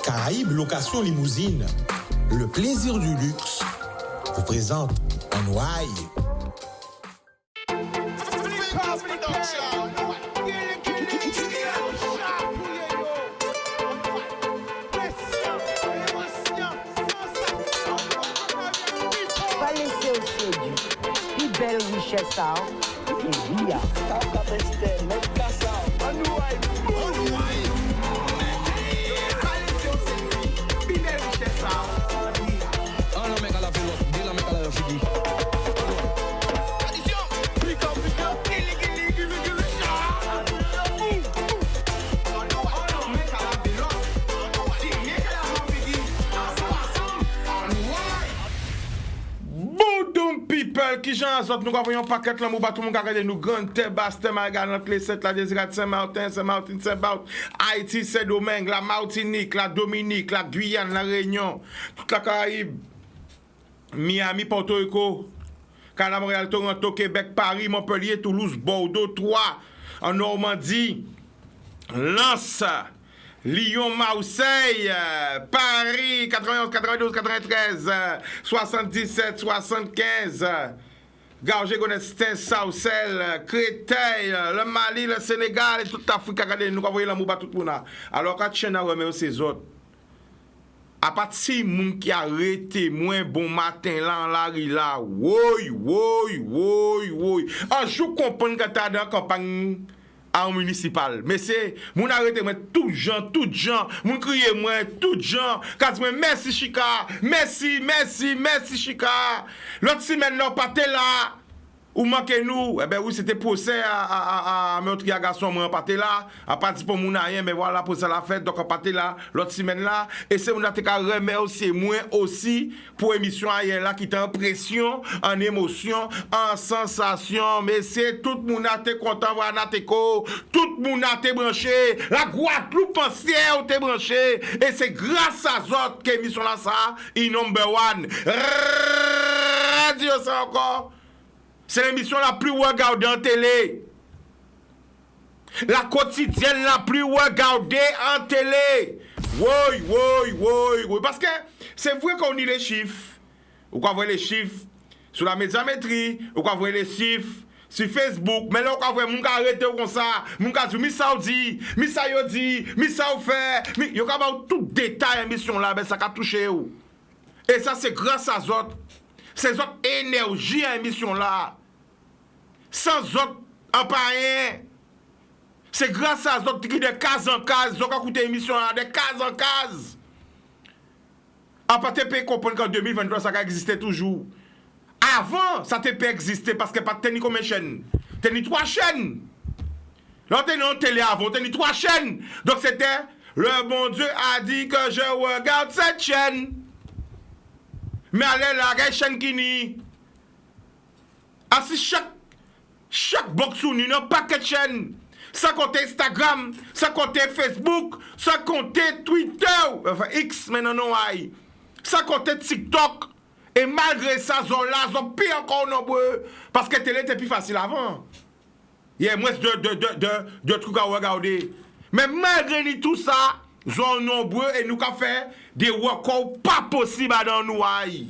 Caraïbes Location Limousine, le plaisir du luxe, vous présente en Ouaille. Pas laisser au sédu. Plus belle richesse, et via. People qui j'en autres nous voyons paquet là mou tout monde regarder nous grande terre basse terre notre les 7 la Désirade Saint-Martin Saint-Barth Haïti Saint-Domingue la Martinique la Dominique la Guyane la Réunion toute la Caraïbe Miami Porto Rico Canada Montréal Toronto Québec Paris Montpellier Toulouse Bordeaux Troyes en Normandie Lens Lyon, Marseille, Paris, 91, 92, 93, 77, 75, Gargé, Gonestin, Saucelle, Créteil, le Mali, le Sénégal et toute l'Afrique. Regardez, nous voyons la mouba tout le monde. Alors, quand tu as remis ces autres, à partir de gens qui a arrêté moins bon matin là, en la rue là, oui. Un jour, comprendre que tu as dans la campagne. En municipal. Mais c'est, moun arrêté moi tout gens, moun crier moi tout gens, quand moi merci Chika, merci Chika. L'autre semaine là paté là ou manquez nous, eh ben oui c'était procès à meurtrier garçon moi paté là, à partir pour moun rien mais voilà pour ça la fête donc paté là l'autre semaine là et c'est on a te remercier moi aussi pour émission hier là qui était en pression, en émotion, en sensation mais c'est tout moun a te content voir Nateco, tout moun a te branché, la Guadeloupe entière te branché et c'est grâce à autres que émission là ça, number one. Radio ça encore. C'est l'émission la plus regardée en télé. La quotidienne la plus regardée en télé. Oui. Parce que c'est vrai qu'on dit les chiffres. Ou qu'on voit les chiffres sur la médiamétrie. Ou qu'on voit les chiffres sur Facebook. Mais là, on voit moun ka arrêté comme ça. Moun ka dit, mi ça dit, mi ça yo dit, mi ça ou fait. Yo ka ba tout détail émission là, ben ça ka touché ou. Et ça c'est grâce à autres. Ces autres énergie à émission là. Sans autres en pas rien. C'est grâce à autres qui de case en case, ils ont écouté l'émission là, de case en case. À part TP comprendre qu'en 2023 ça existait toujours. Avant, ça TP existait parce que pas de combien de chaînes. T'as 3 chaînes. Là t'es en télé avant, t'as 3 chaînes. Donc c'était le bon Dieu a dit que je regarde cette chaîne. Mais allez là, la chaîne qui nie. Ah si chaque box ou n'a pas de chaîne. Ça compte Instagram, ça compte Facebook, ça compte Twitter, enfin X maintenant non aïe. Ça compte TikTok. Et malgré ça, ils sont pire encore nombreux. Parce que télé était plus facile avant. Il y a moins de trucs à regarder. Mais malgré tout ça, ils sont nombreux et nous avons fait des records pas possibles dans nous aïe.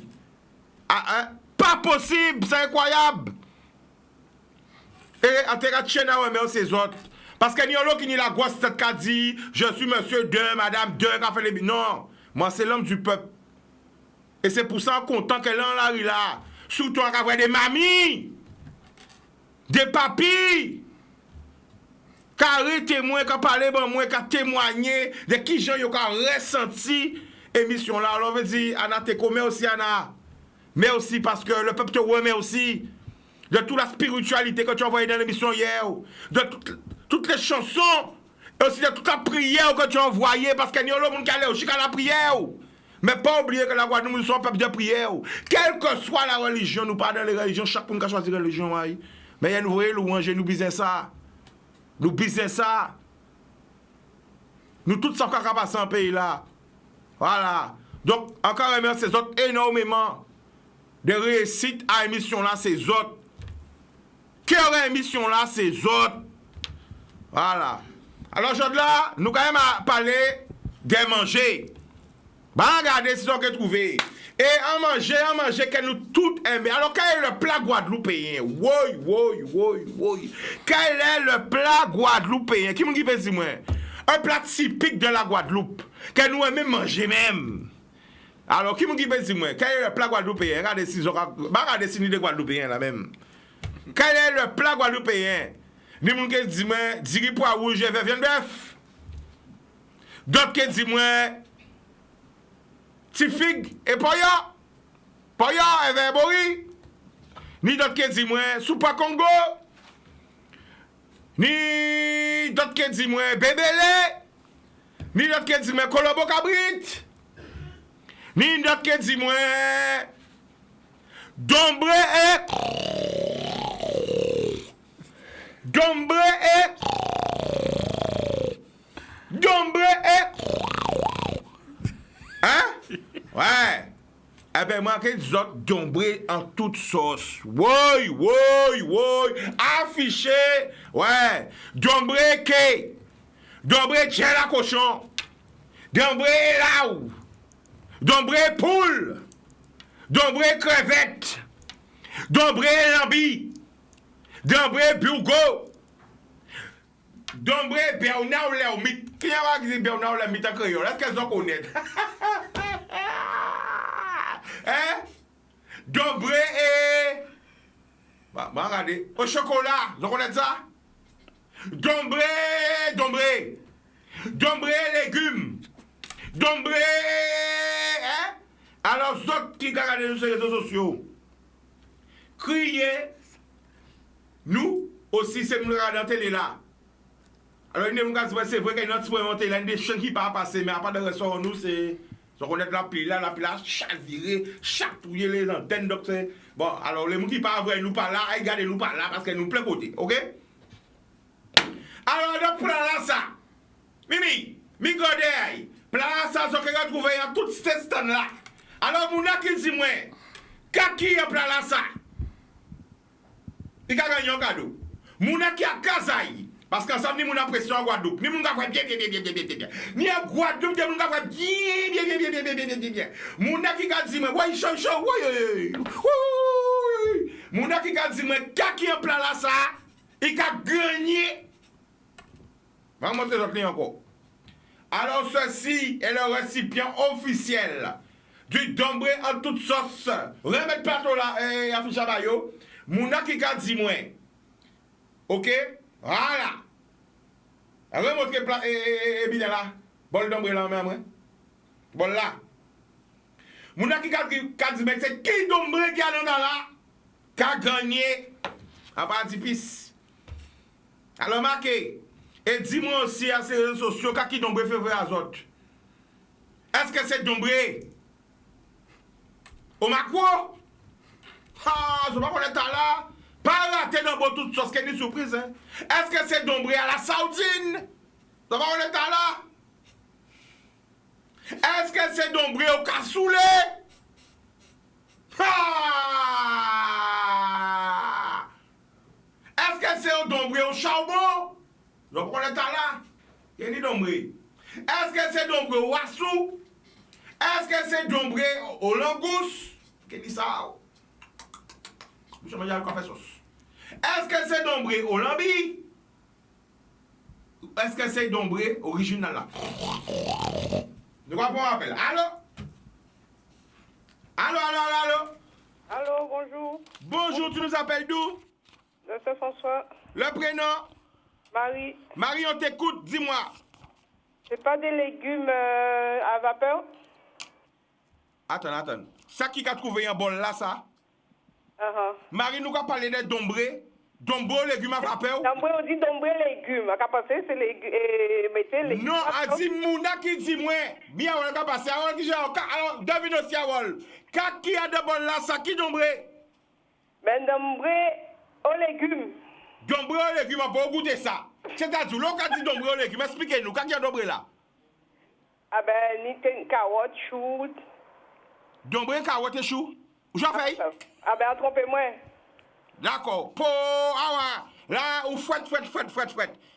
Pas possible, c'est incroyable. Et en terre chaîne mais ces autres parce que n'y a qui ni la grosse tête qui dit je suis monsieur 2 madame 2 qui a fait les non moi c'est l'homme du peuple et c'est pour ça content que là là surtout on avoir des mamies des papis qui arrêtent moi qui parler bon moi qui témoigner de qui gens yo qui ressenti émission là alors veut dire Anna te mais aussi Anna mais aussi parce que le peuple te remet aussi de toute la spiritualité que tu as envoyée dans l'émission hier, de toutes les chansons, et aussi de toute la prière que tu as envoyée, parce qu'il y a des gens qui allaient aussi à la prière. Mais pas oublier que la Guadeloupe, nous sommes un peuple de prière. Quelle que soit la religion, nous parlons de la religion, chaque monde qui a choisi la religion. Mais il y a une vraie louange, nous bisons ça. Nous bisons ça. Nous tous sommes capables de passer en pays là. Voilà. Donc, encore remercie ces autres énormément de réussite à l'émission là, ces autres. Quelle émission là, ces autres. Voilà. Alors, aujourd'hui là, nous quand même à parler de manger. Bah, regardez si on peut trouver. Et à manger, que nous tous aimons. Alors, quel est le plat guadeloupéen? Oui. Quel est le plat guadeloupéen? Qui me dit, moi? Un plat typique de la Guadeloupe. Que nous aimons manger même. Alors, qui me dit, moi? Quel est le plat guadeloupéen? Regardez si ni de guadeloupéen là même. Quel est le plat guadeloupéen? Ni moun qui dit, moi, diri pois rouge et viande bœuf. D'autres qui disent, moi, ti figue et poya et verbori. Ni d'autres qui disent moi soupa Congo. Ni d'autres qui disent moi bébélé. Ni d'autres qui disent moi colombo cabrit. Ni d'autres qui disent moi dombre et hein? Ouais. Eh ben, moi, que des autres dombrés en toute sauce. Oui. Affiché. Ouais. Dombré que. Dombré tient la cochon. Dombré laou. Dombré poule. Dombré crevette. Dombré lambi. Dombré burgo. Dombré Bernard Lermite. Qui a dit Bernard Lermite en créole? Est-ce qu'elles ont connaît? Hein? Dombré et... Bah, regardez. Au chocolat, vous connaissez ça? Dombré légumes. Dombré... Hein? Alors, ceux qui regardent sur les réseaux sociaux, criez, nous aussi, c'est nous regarder la télé là. Alors, c'est vrai qu'il y a une autre supplémentaire, il y a des chaînes qui ne pas passer, mais à part de ressort, nous, c'est. On connaît la pile là, chaviré, chatouiller les antennes, donc c'est. Bon, alors, les gens qui ne pas vrai, nous pas là, regardez-nous pas là, parce que nous plein côté, ok? Alors, donc, plan là, ça. Mimi, Godey, plan là, ça, ce que vous trouvez dans toutes ces stands là. Alors, mon qui dit, moi, qui est plan là, ça? Il a gagné un cadeau. Mon qui a Kazaï. Parce qu'ensemble, ni mon impression à Guadeloupe, ni mon gars bien. Ni à Guadeloupe, ni mon gars bien. Mon qui a dit, ouais, chaud, ouais. Mon qui a dit, qui est en plan là, ça, il a gagné. Va montrer votre ligne encore. Alors, ceci est le récipient officiel du dombré en toute sauce. Remettre plateau là, affiche à bayo. Mon qui a dit, ok? Voilà. Remontrez plat et bien là. Bol d'ombre là même. Bol là. Mouna qui a dit c'est qui d'ombre qui a dans là qui a gagné à partir pis. Alors marquez et dis-moi aussi à ces réseaux sociaux qui d'ombre fait vrai à autres. Est-ce que c'est d'ombre au Macro? Ah, je ne sais pas connaître là. Pas raté dans bon toute sauce, quelle surprise, hein? Est-ce que c'est dombré à la saoudine? Ça va, on est là? Est-ce que c'est dombré au cassoulet? Ah! Est-ce que c'est dombré au charbon? Donc on est là? Quel est dombré? Est-ce que c'est dombré au wassou? Est-ce que c'est dombré au langouste? Quel est ça? Je vais manger le café sauce. Est-ce que c'est dombré au lambi? Est-ce que c'est dombré original là? De quoi on appelle? Allô? Allô? Allô, bonjour. Bonjour, tu nous appelles d'où? De Saint-François. Le prénom? Marie. Marie, on t'écoute, dis-moi. C'est pas des légumes à vapeur? Attends. Ça qui a trouvé un bol là, ça? Marie, nous avons parlé de dombré. Dombré, légumes à vapeur. Dombré, on dit dombré, légumes. À passer, c'est légumes. Mettez légumes. Non, a dit Mouna qui dit moi. Bien, on va passer. Alors, devine aussi, qui a de bol là, ça qui dombré? Ben, dombré aux légumes. Dombré aux légumes, on peut goûter ça. C'est-à-dire, l'on a dit dombré aux légumes. Expliquez-nous, qui a dombré là? Ah ben, ni carotte, chou. Dombré, carotte et chou? J'en fais? Ah ben, trompez-moi. D'accord. Là, ou fouette.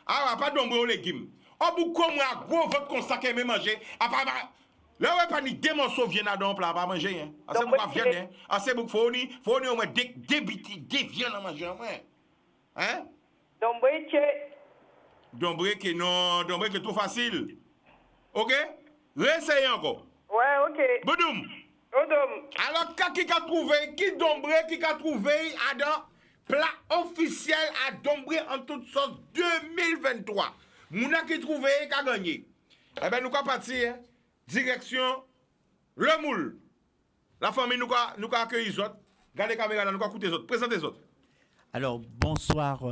Ah, pas dombré aux légumes. Oh, beaucoup moi, gros votre consacré me manger. Là, ouais, pas ni des morceaux viennent à don plat, pas manger, hein. Assez beaucoup de viande, hein. Assez beaucoup, faut ni au moins des viandes à manger, hein. Dombré que trop facile. Ok? Réessayez encore. Ouais, ok. Boudoum. Odom. Alors, qui a trouvé à dans plat officiel à Dombré en toute sorte 2023. Mouna qui trouvé, qui a gagné. Eh bien, nous allons partir, direction le moule. La famille, nous allons accueillir les autres. Gardez la caméra, nous allons écouter les autres. Présentez les autres. Alors, bonsoir,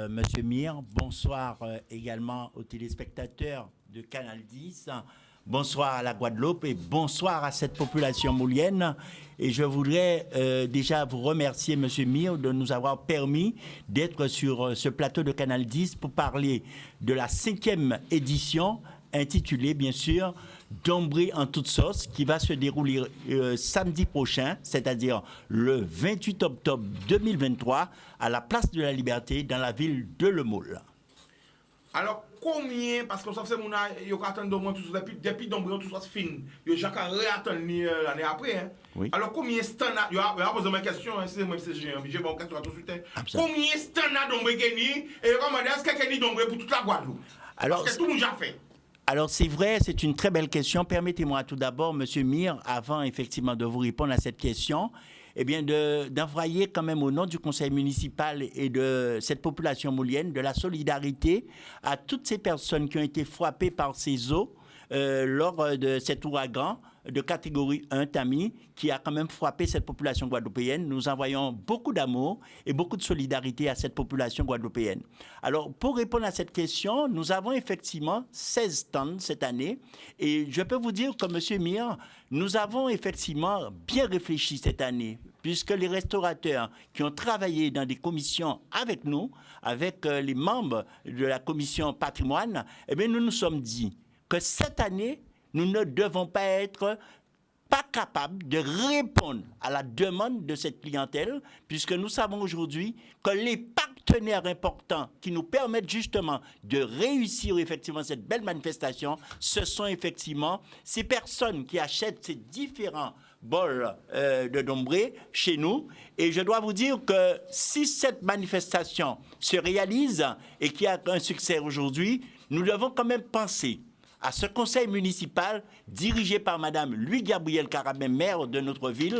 Monsieur Mir. Bonsoir également aux téléspectateurs de Canal 10. Bonsoir à la Guadeloupe et bonsoir à cette population moulienne. Et je voudrais déjà vous remercier, Monsieur Mir, de nous avoir permis d'être sur ce plateau de Canal 10 pour parler de la 5e édition intitulée, bien sûr, Dombré en toute sauce, qui va se dérouler samedi prochain, c'est-à-dire le 28 octobre 2023, à la Place de la Liberté, dans la ville de Le Moule. Alors, combien, parce que ça fait mon il y a attendre depuis Dombré tout ça fin, il y a chacun réattendre l'année après, hein. Oui. Alors combien standard, il y a posé ma question, c'est moi j'ai bon question à tout de suite. Combien standard Dombré gagné et comment est-ce que gagné Dombré pour toute la Guadeloupe? Alors, parce que tout le monde a fait. Alors c'est vrai, c'est une très belle question. Permettez-moi tout d'abord, Monsieur Mir, avant effectivement de vous répondre à cette question, eh bien d'envoyer quand même au nom du conseil municipal et de cette population moulienne de la solidarité à toutes ces personnes qui ont été frappées par ces eaux lors de cet ouragan de catégorie 1 Tami qui a quand même frappé cette population guadeloupéenne. Nous envoyons beaucoup d'amour et beaucoup de solidarité à cette population guadeloupéenne. Alors, pour répondre à cette question, nous avons effectivement 16 stands cette année et je peux vous dire que, Monsieur Mir, nous avons effectivement bien réfléchi cette année puisque les restaurateurs qui ont travaillé dans des commissions avec nous, avec les membres de la commission patrimoine, eh bien, nous nous sommes dit que cette année, nous ne devons pas être capables de répondre à la demande de cette clientèle, puisque nous savons aujourd'hui que les partenaires importants qui nous permettent justement de réussir effectivement cette belle manifestation, ce sont effectivement ces personnes qui achètent ces différents bols de Dombré chez nous. Et je dois vous dire que si cette manifestation se réalise et qu'il y a un succès aujourd'hui, nous devons quand même penser à ce conseil municipal dirigé par Madame Louis-Gabrielle Carabin, maire de notre ville,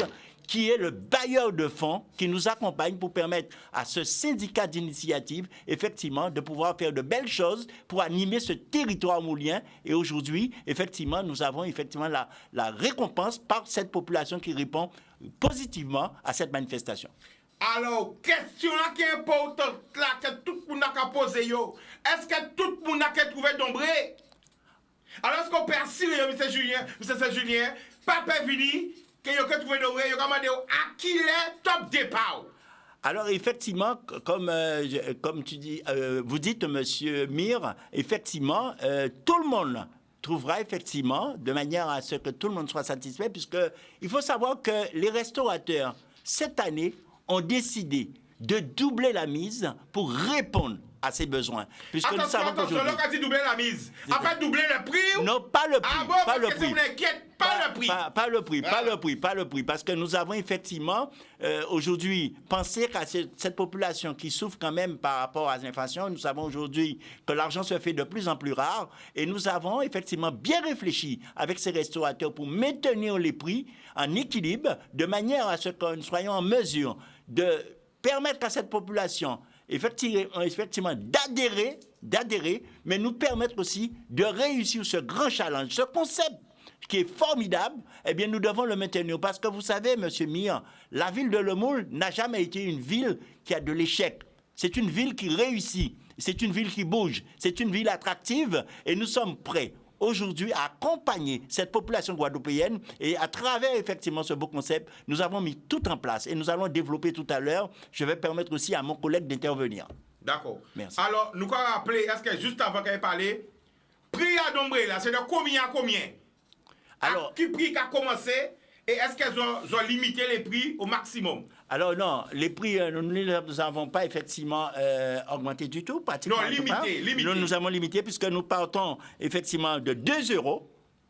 qui est le bailleur de fonds qui nous accompagne pour permettre à ce syndicat d'initiative, effectivement, de pouvoir faire de belles choses pour animer ce territoire moulien. Et aujourd'hui, effectivement, nous avons effectivement la récompense par cette population qui répond positivement à cette manifestation. Alors, question là qui est importante, là, que tout le monde a posé, est-ce que tout le monde a trouvé Dombré? Alors, est-ce qu'on persiste, M. Julien, Papa Vini, que vous avez trouvé Dombré, vous avez demandé à qui est top départ? Alors, effectivement, comme tu dis, vous dites, Monsieur Mir, effectivement, tout le monde trouvera effectivement, de manière à ce que tout le monde soit satisfait, puisqu'il faut savoir que les restaurateurs, cette année, ont décidé de doubler la mise pour répondre à ses besoins. Puisque nous savons attention, là, quand tu doubler la mise, après doubler le prix? Non, pas le prix. Ah bon, pas le prix. Pas le prix. Parce que nous avons effectivement, aujourd'hui, pensé qu'à cette population qui souffre quand même par rapport à l'inflation, nous savons aujourd'hui que l'argent se fait de plus en plus rare et nous avons effectivement bien réfléchi avec ces restaurateurs pour maintenir les prix en équilibre de manière à ce que nous soyons en mesure de permettre à cette population effectivement d'adhérer, mais nous permettre aussi de réussir ce grand challenge, ce concept qui est formidable. Eh bien, nous devons le maintenir parce que vous savez, Monsieur Mir, la ville de Le Moule n'a jamais été une ville qui a de l'échec. C'est une ville qui réussit, c'est une ville qui bouge, c'est une ville attractive et nous sommes prêts aujourd'hui à accompagner cette population guadeloupéenne et à travers effectivement ce beau concept, nous avons mis tout en place et nous allons développer tout à l'heure. Je vais permettre aussi à mon collègue d'intervenir. D'accord. Merci. Alors, nous allons rappeler, est-ce que juste avant qu'elle parle, prix à Dombré, là, c'est de combien à combien? Alors, qui prix qui a commencé et est-ce qu'elles ont limité les prix au maximum? Alors non, les prix, nous n'avons pas effectivement augmenté du tout, pratiquement. Non, limité. Nous avons limité puisque nous partons effectivement de 2 €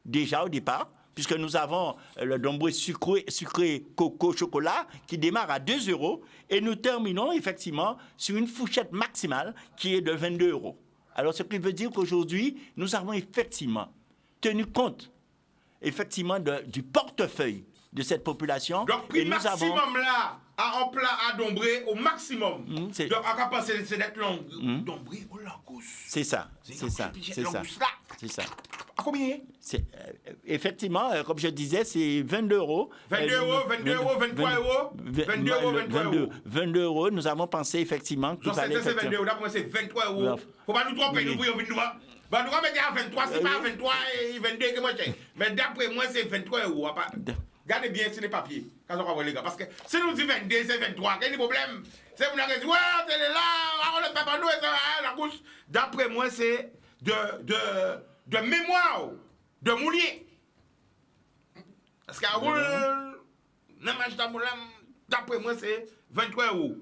déjà au départ puisque nous avons le dombré sucré coco chocolat qui démarre à 2 € et nous terminons effectivement sur une fourchette maximale qui est de 22 €. Alors, ce qui veut dire qu'aujourd'hui, nous avons effectivement tenu compte effectivement du portefeuille de cette population. Donc, prix maximum là, en plat à Dombré, au maximum. Donc, on va penser c'est d'être long. Dombré au langouste. C'est ça. C'est ça. À combien? Effectivement, comme je disais, c'est 22 €. 22 €, 22 €, 23 €. 22 €, 23 €. 22 €. Nous avons pensé effectivement qu'il fallait. C'est 22 €, d'après c'est 23 €. Il ne faut pas nous tromper, nous voyons nous. Bah, nous allons mettre à 23, c'est pas 23 et 22 que moi j'ai. Mais d'après moi, c'est 23 €. Regardez bien sur les papiers, quand on va voir les gars. Parce que si nous disons 22, c'est 23, quel est le problème? C'est vous qui dit, ouais, c'est là, on ne peut pas nous, la gousse. D'après moi, c'est de mémoire, de moulier. Parce qu'à vous, d'après moi, c'est 23 €.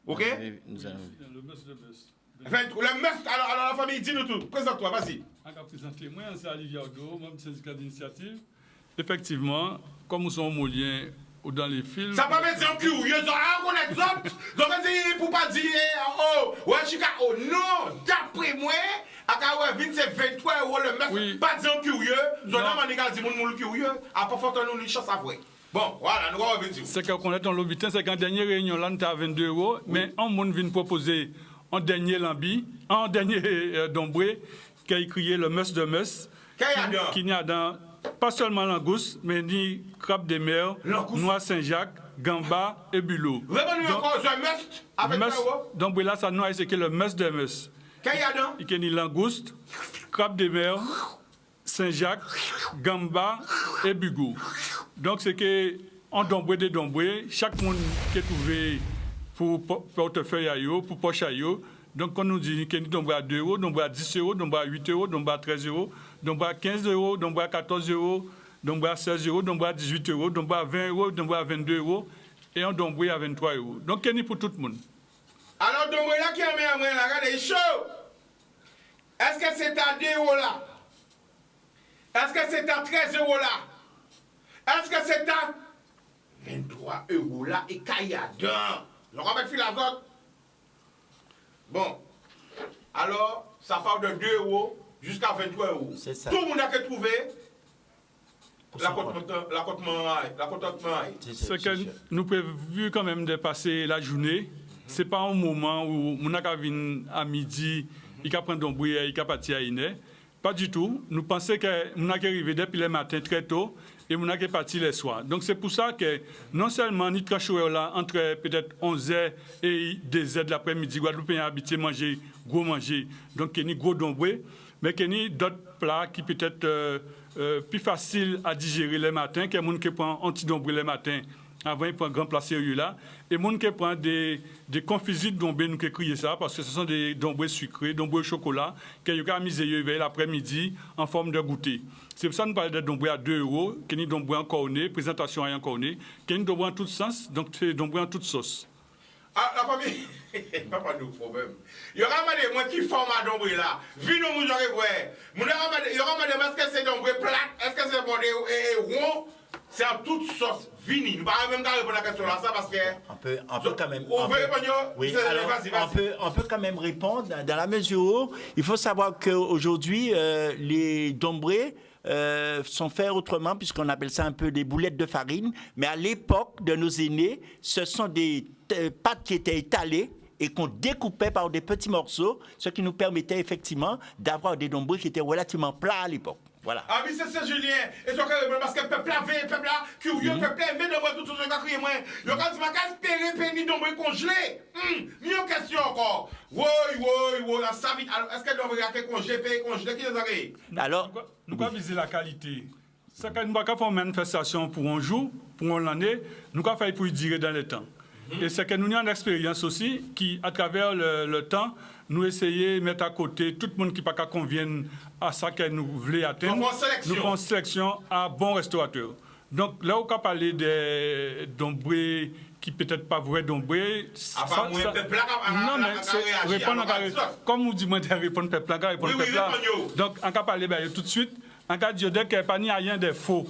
Ok? Le must. 23, le must, alors la famille, dis-nous tout. Présente-toi, vas-y. Moi, c'est Olivier Audo, membre du syndicat d'initiative. Effectivement, comme nous sommes moliens dans les films. Ça pas mettre en curieux, on est autres. Donc, pour pas dire, oh, ouais, Chicago, non, d'après moi, à Kawa, c'est 23 € le must. Oui. Pas dire curieux, on a dit mon curieux, à pas faire une chance après. Bon, voilà, nous allons revenir. C'est qu'on est dans l'obitin, c'est qu'en dernière réunion, là, on était à 22 €, mais on vient proposer en dernier lambi, en dernier dombré, qui a écrit le must de must, qui n'y a dans pas seulement langouste, mais ni crabe des mers, noix Saint-Jacques, gamba et bulot. Vraiment, encore un must avec donc là, ça nous a c'est que le must de must. Qu'est-ce qu'il y a dedans? Il y a ni langouste, crabe des mers, Saint-Jacques, gamba et bugo. Donc c'est que en dombré des dombrés, chaque monde qui est trouvé pour portefeuille à yo, pour poche à yo. Donc, quand nous dit qu'il y a dombré à 2 €, dombré à 10 €, dombré à 8 €, dombré à 13 €, dombré à 15 €, dombré à 14 €, dombré à 16 €, dombré à 18 €, dombré à 20 €, dombré à 22 € et un dombré à 23 €. Donc, il y a pour tout le monde. Alors, dombré là qui est à moi, regardez, chaud. Est-ce que c'est à 2 € là? Est-ce que c'est à 13 € là? Est-ce que c'est à 23 € là et Kayadin? Je vais mettre la zone. Bon. Alors, ça part de 2 € jusqu'à 23 €. C'est ça. Tout le monde a trouvé l'accotement. C'est que nous prévu quand même de passer la journée. Ce n'est pas un moment où on a à midi, il a pris un dombré, il a parti à Iné. Pas du tout. Nous pensons que nous avons arrivé depuis le matin très tôt et nous avons parti les soirs. Donc c'est pour ça que non seulement nous tranchons là entre peut-être 11h et 2h de l'après-midi, Guadeloupe a habitué manger, gros manger, donc il y a gros dombré, mais il y a d'autres plats qui peut-être plus faciles à digérer le matin, que les gens qui prennent anti-dombré le matin avant ils prennent grand plat sérieux là, et les gens qui prennent des confiseries de dombré, nous qui crions ça, parce que ce sont des dombrés sucrés, dombrés au chocolat, qui ont misé l'après-midi en forme de goûter. C'est pour ça que nous parlons de dombré à 2 €, qui est dombré en cornet, présentation en cornet, qui est dombré en tout sens, donc c'est dombré en toute sauce. Ah, la famille, pas de problème. Il y aura des gens qui forment à dombré là. Vu nous, vous aurez vrai. Il y aura des gens, est-ce que c'est dombré plat? Est-ce que c'est bon et rond? C'est en toute sauce. Vini. Nous ne pouvons même pas répondre à la question là, ça parce que. On peut quand même. On peut quand même répondre dans la mesure où il faut savoir qu'aujourd'hui, les dombrés sont faits autrement, puisqu'on appelle ça un peu des boulettes de farine. Mais à l'époque de nos aînés, ce sont des pâtes qui étaient étalées et qu'on découpait par des petits morceaux, ce qui nous permettait effectivement d'avoir des dombrés qui étaient relativement plats à l'époque. Voilà. Ah oui, c'est Julien. Et c'est parce que le peuple avait, peuple là, curieux, peuple aimé de voir tout ce que j'ai crié moi. Il y a quand même espéré péni dombré congelé. Mieux question encore. Oui, ça vite. Alors, est-ce que dombré a été congelé, qui les a créés? Alors, nous avons visé la qualité. C'est que nous avons fait une manifestation pour un jour, pour une année, nous avons fait pour y durer dans le temps. Et c'est que nous avons une expérience aussi qui, à travers le temps, nous essayons de mettre à côté tout le monde qui ne convient pas à ça que nous voulons atteindre. Nous faisons sélection à bons restaurateurs. Donc là, on peut parler des dombrés qui peut-être pas vrai dombré. Non, mais c'est répondre à comme vous dites, répondre peuple, répondre peuple. Donc, on peut parler tout de suite. en cas de qu'il n'y a pas ni rien de faux.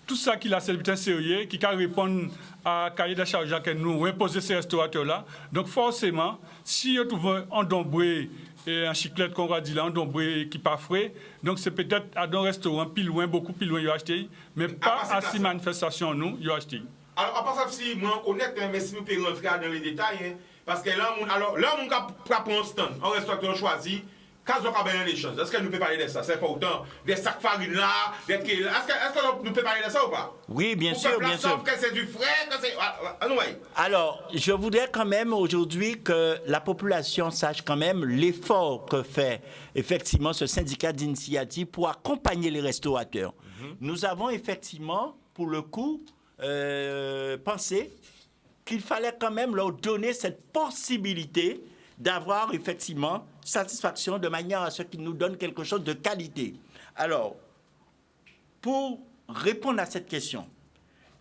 Tout ça qui a c'est sérieux, qui peut répondre à cahier de charge que nous imposer ces restaurateurs-là. Donc forcément, si on trouve un dombré et un chiclette qu'on va dire là, un dombré qui pas frais, donc c'est peut-être à un restaurant plus loin, beaucoup plus loin, ils ont acheté, mais pas à ces manifestations, nous, ils ont acheté. Alors, à part ça, si moi, honnête, mais si nous pouvons rentrer dans les détails, hein, parce que là, on prend un stand, un restaurateur choisi, quand on a bien les choses, est-ce que nous pouvons parler de ça? C'est important. Des sacs farine là, est-ce que nous pouvons parler de ça ou pas? Oui, bien sûr, bien sûr. Que c'est du frais, que c'est... Alors, je voudrais quand même aujourd'hui que la population sache quand même l'effort que fait effectivement ce syndicat d'initiative pour accompagner les restaurateurs. Nous avons effectivement, pour le coup, pensé qu'il fallait quand même leur donner cette possibilité d'avoir effectivement satisfaction de manière à ce qu'ils nous donnent quelque chose de qualité. Alors, pour répondre à cette question,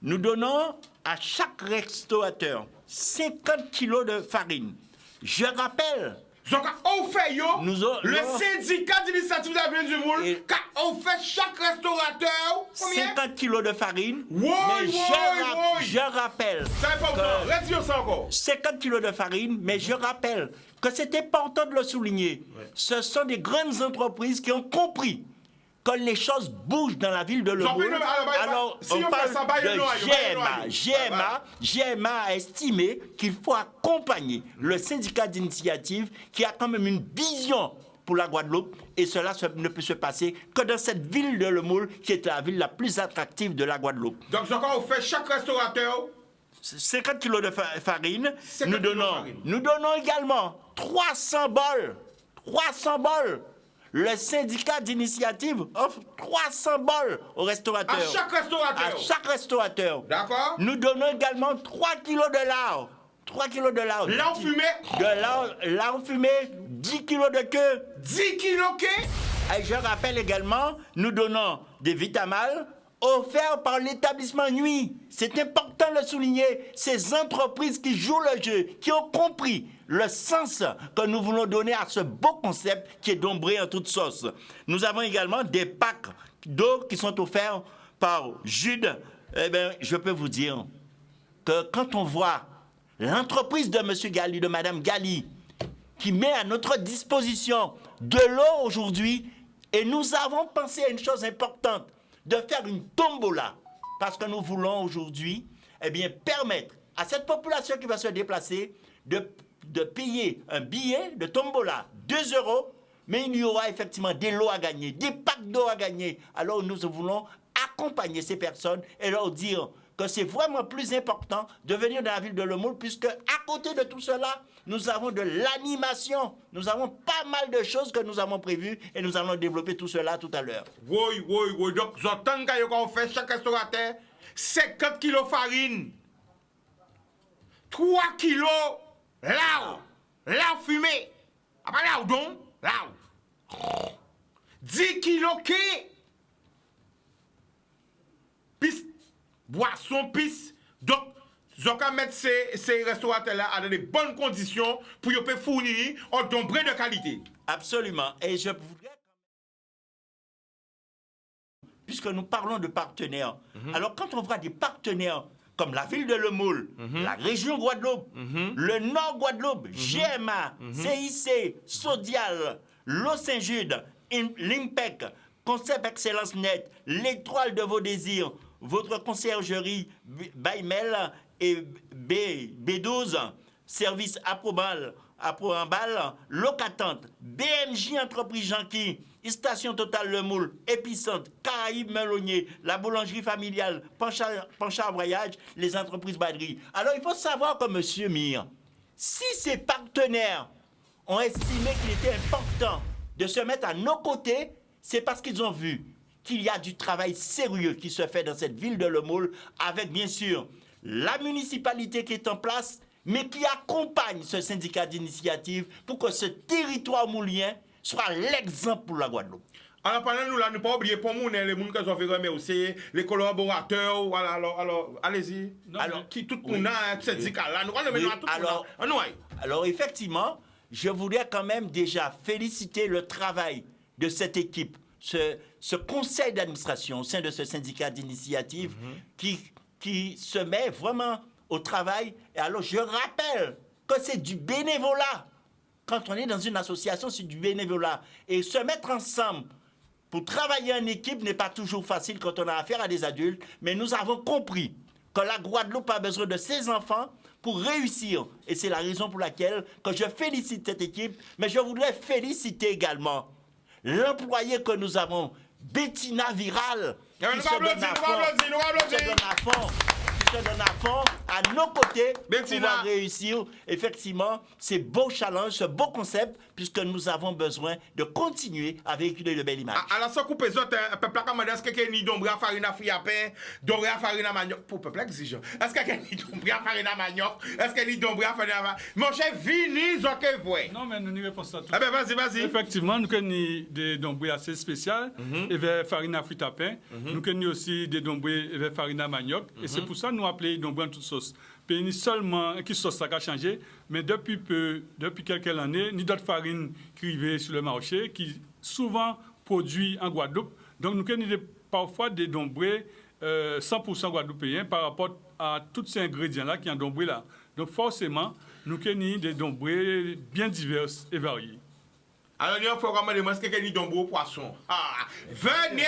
nous donnons à chaque restaurateur 50 kilos de farine. Je rappelle... On fait le syndicat d'initiative d'avenir du Moule, on fait chaque restaurateur 50 kilos de farine. Je rappelle. Ça n'est pas redis ça encore. 50 kilos de farine, mais je rappelle que c'est important de le souligner. Ouais. Ce sont des grandes entreprises qui ont compris que les choses bougent dans la ville de Le Moule. Alors, on parle de GMA a estimé qu'il faut accompagner le syndicat d'initiative qui a quand même une vision pour la Guadeloupe, et cela ne peut se passer que dans cette ville de Le Moule, qui est la ville la plus attractive de la Guadeloupe. Donc, on fait chaque restaurateur 50 kilos de farine. Nous donnons également 300 bols. 300 bols. Le syndicat d'initiative offre 300 bols aux restaurateurs. À chaque restaurateur. À chaque restaurateur. D'accord. Nous donnons également 3 kilos de lard. 3 kilos de lard. Lard fumé. De lard fumé, 10 kilos de queue. 10 kilos queue. Et je rappelle également, nous donnons des Vitamal offerts par l'établissement Nuit. C'est important de le souligner. Ces entreprises qui jouent le jeu, qui ont compris le sens que nous voulons donner à ce beau concept qui est dombré en toute sauce. Nous avons également des packs d'eau qui sont offerts par Jude. Eh bien, je peux vous dire que quand on voit l'entreprise de M. Gali, de Mme Gali, qui met à notre disposition de l'eau aujourd'hui, et nous avons pensé à une chose importante, de faire une tombola, parce que nous voulons aujourd'hui permettre à cette population qui va se déplacer de payer un billet de tombola, 2 €, mais il y aura effectivement des lots à gagner, des packs d'eau à gagner. Alors nous voulons accompagner ces personnes et leur dire que c'est vraiment plus important de venir dans la ville de Le Moule, puisque à côté de tout cela, nous avons de l'animation. Nous avons pas mal de choses que nous avons prévues et nous allons développer tout cela tout à l'heure. Oui. Donc, j'entends qu'on fait chaque restaurateur 50 kilos de farine, 3 kilos lard fumé, après lard, 10 kilos quai, piste, boisson, piste. Donc, je vais mettre ces restaurateurs-là dans de bonnes conditions pour qu'ils puissent fournir un dombré de qualité. Absolument. Et je voudrais, puisque nous parlons de partenaires, alors quand on voit des partenaires comme la ville de Le Moule, la région Guadeloupe, le Nord Guadeloupe, GMA, CIC, Sodial, l'Eau Saint-Jude, l'IMPEC, Concept Excellence Net, l'Étoile de vos désirs, votre conciergerie Baimel et B12, service Aprobal, Locatante, BMJ Entreprise Janky, Station Total Le Moule, Épicentre, Caraïbes Melonnier, la boulangerie familiale, Panchard Voyage, les entreprises Badri. Alors il faut savoir que M. Mir, si ces partenaires ont estimé qu'il était important de se mettre à nos côtés, c'est parce qu'ils ont vu qu'il y a du travail sérieux qui se fait dans cette ville de Le Moule, avec bien sûr la municipalité qui est en place, mais qui accompagne ce syndicat d'initiative pour que ce territoire moulien soit l'exemple pour la Guadeloupe. Alors, pendant nous, là, ne pas oublier pour nous, les gens qui ont fait remettre aussi, les collaborateurs, voilà, alors allez-y. Alors, qui tout le monde a un syndicat là, nous allons mettre à tout le monde. Alors, effectivement, je voudrais quand même déjà féliciter le travail de cette équipe ce conseil d'administration au sein de ce syndicat d'initiative qui se met vraiment au travail. Et alors, je rappelle que c'est du bénévolat. Quand on est dans une association, c'est du bénévolat. Et se mettre ensemble pour travailler en équipe n'est pas toujours facile quand on a affaire à des adultes, mais nous avons compris que la Guadeloupe a besoin de ses enfants pour réussir. Et c'est la raison pour laquelle que je félicite cette équipe, mais je voudrais féliciter également l'employé que nous avons, Bettina Viral, qui se donne à fond à nos côtés pour pouvoir réussir effectivement ces beaux challenges, ce beau concept, puisque nous avons besoin de continuer à véhiculer de belles images. Alors, ça coupe les autres, un peuple comme est-ce que quelqu'un dombre à farine à fruits à pain, dombre à farine à manioc, pour peuple exigeant. Est-ce que quelqu'un dombre à farine à manioc, est-ce que quelqu'un dombre à farine à manioc? Mon cher, vini, ok, voyez. Non, mais nous n'y répondons pas tout. Ah ben, vas-y. Effectivement, nous avons des dombrés assez spéciaux, avec farine à fruits à pain. Nous avons aussi des dombrés avec farine à manioc. Et c'est pour ça que nous appelons les dombrés en toute sauce. Puis seulement, qui sauce ça a changé, mais depuis quelques années, ni d'autres farines qui arrivent sur le marché, qui souvent produits en Guadeloupe. Donc nous avons parfois des dombrés 100% guadeloupéens par rapport à tous ces ingrédients-là qui sont dombrés là. Donc forcément, nous avons des dombrés bien divers et variés. Alors, nous avons vraiment demandé est-ce que quelqu'un dombré au poisson. Venez,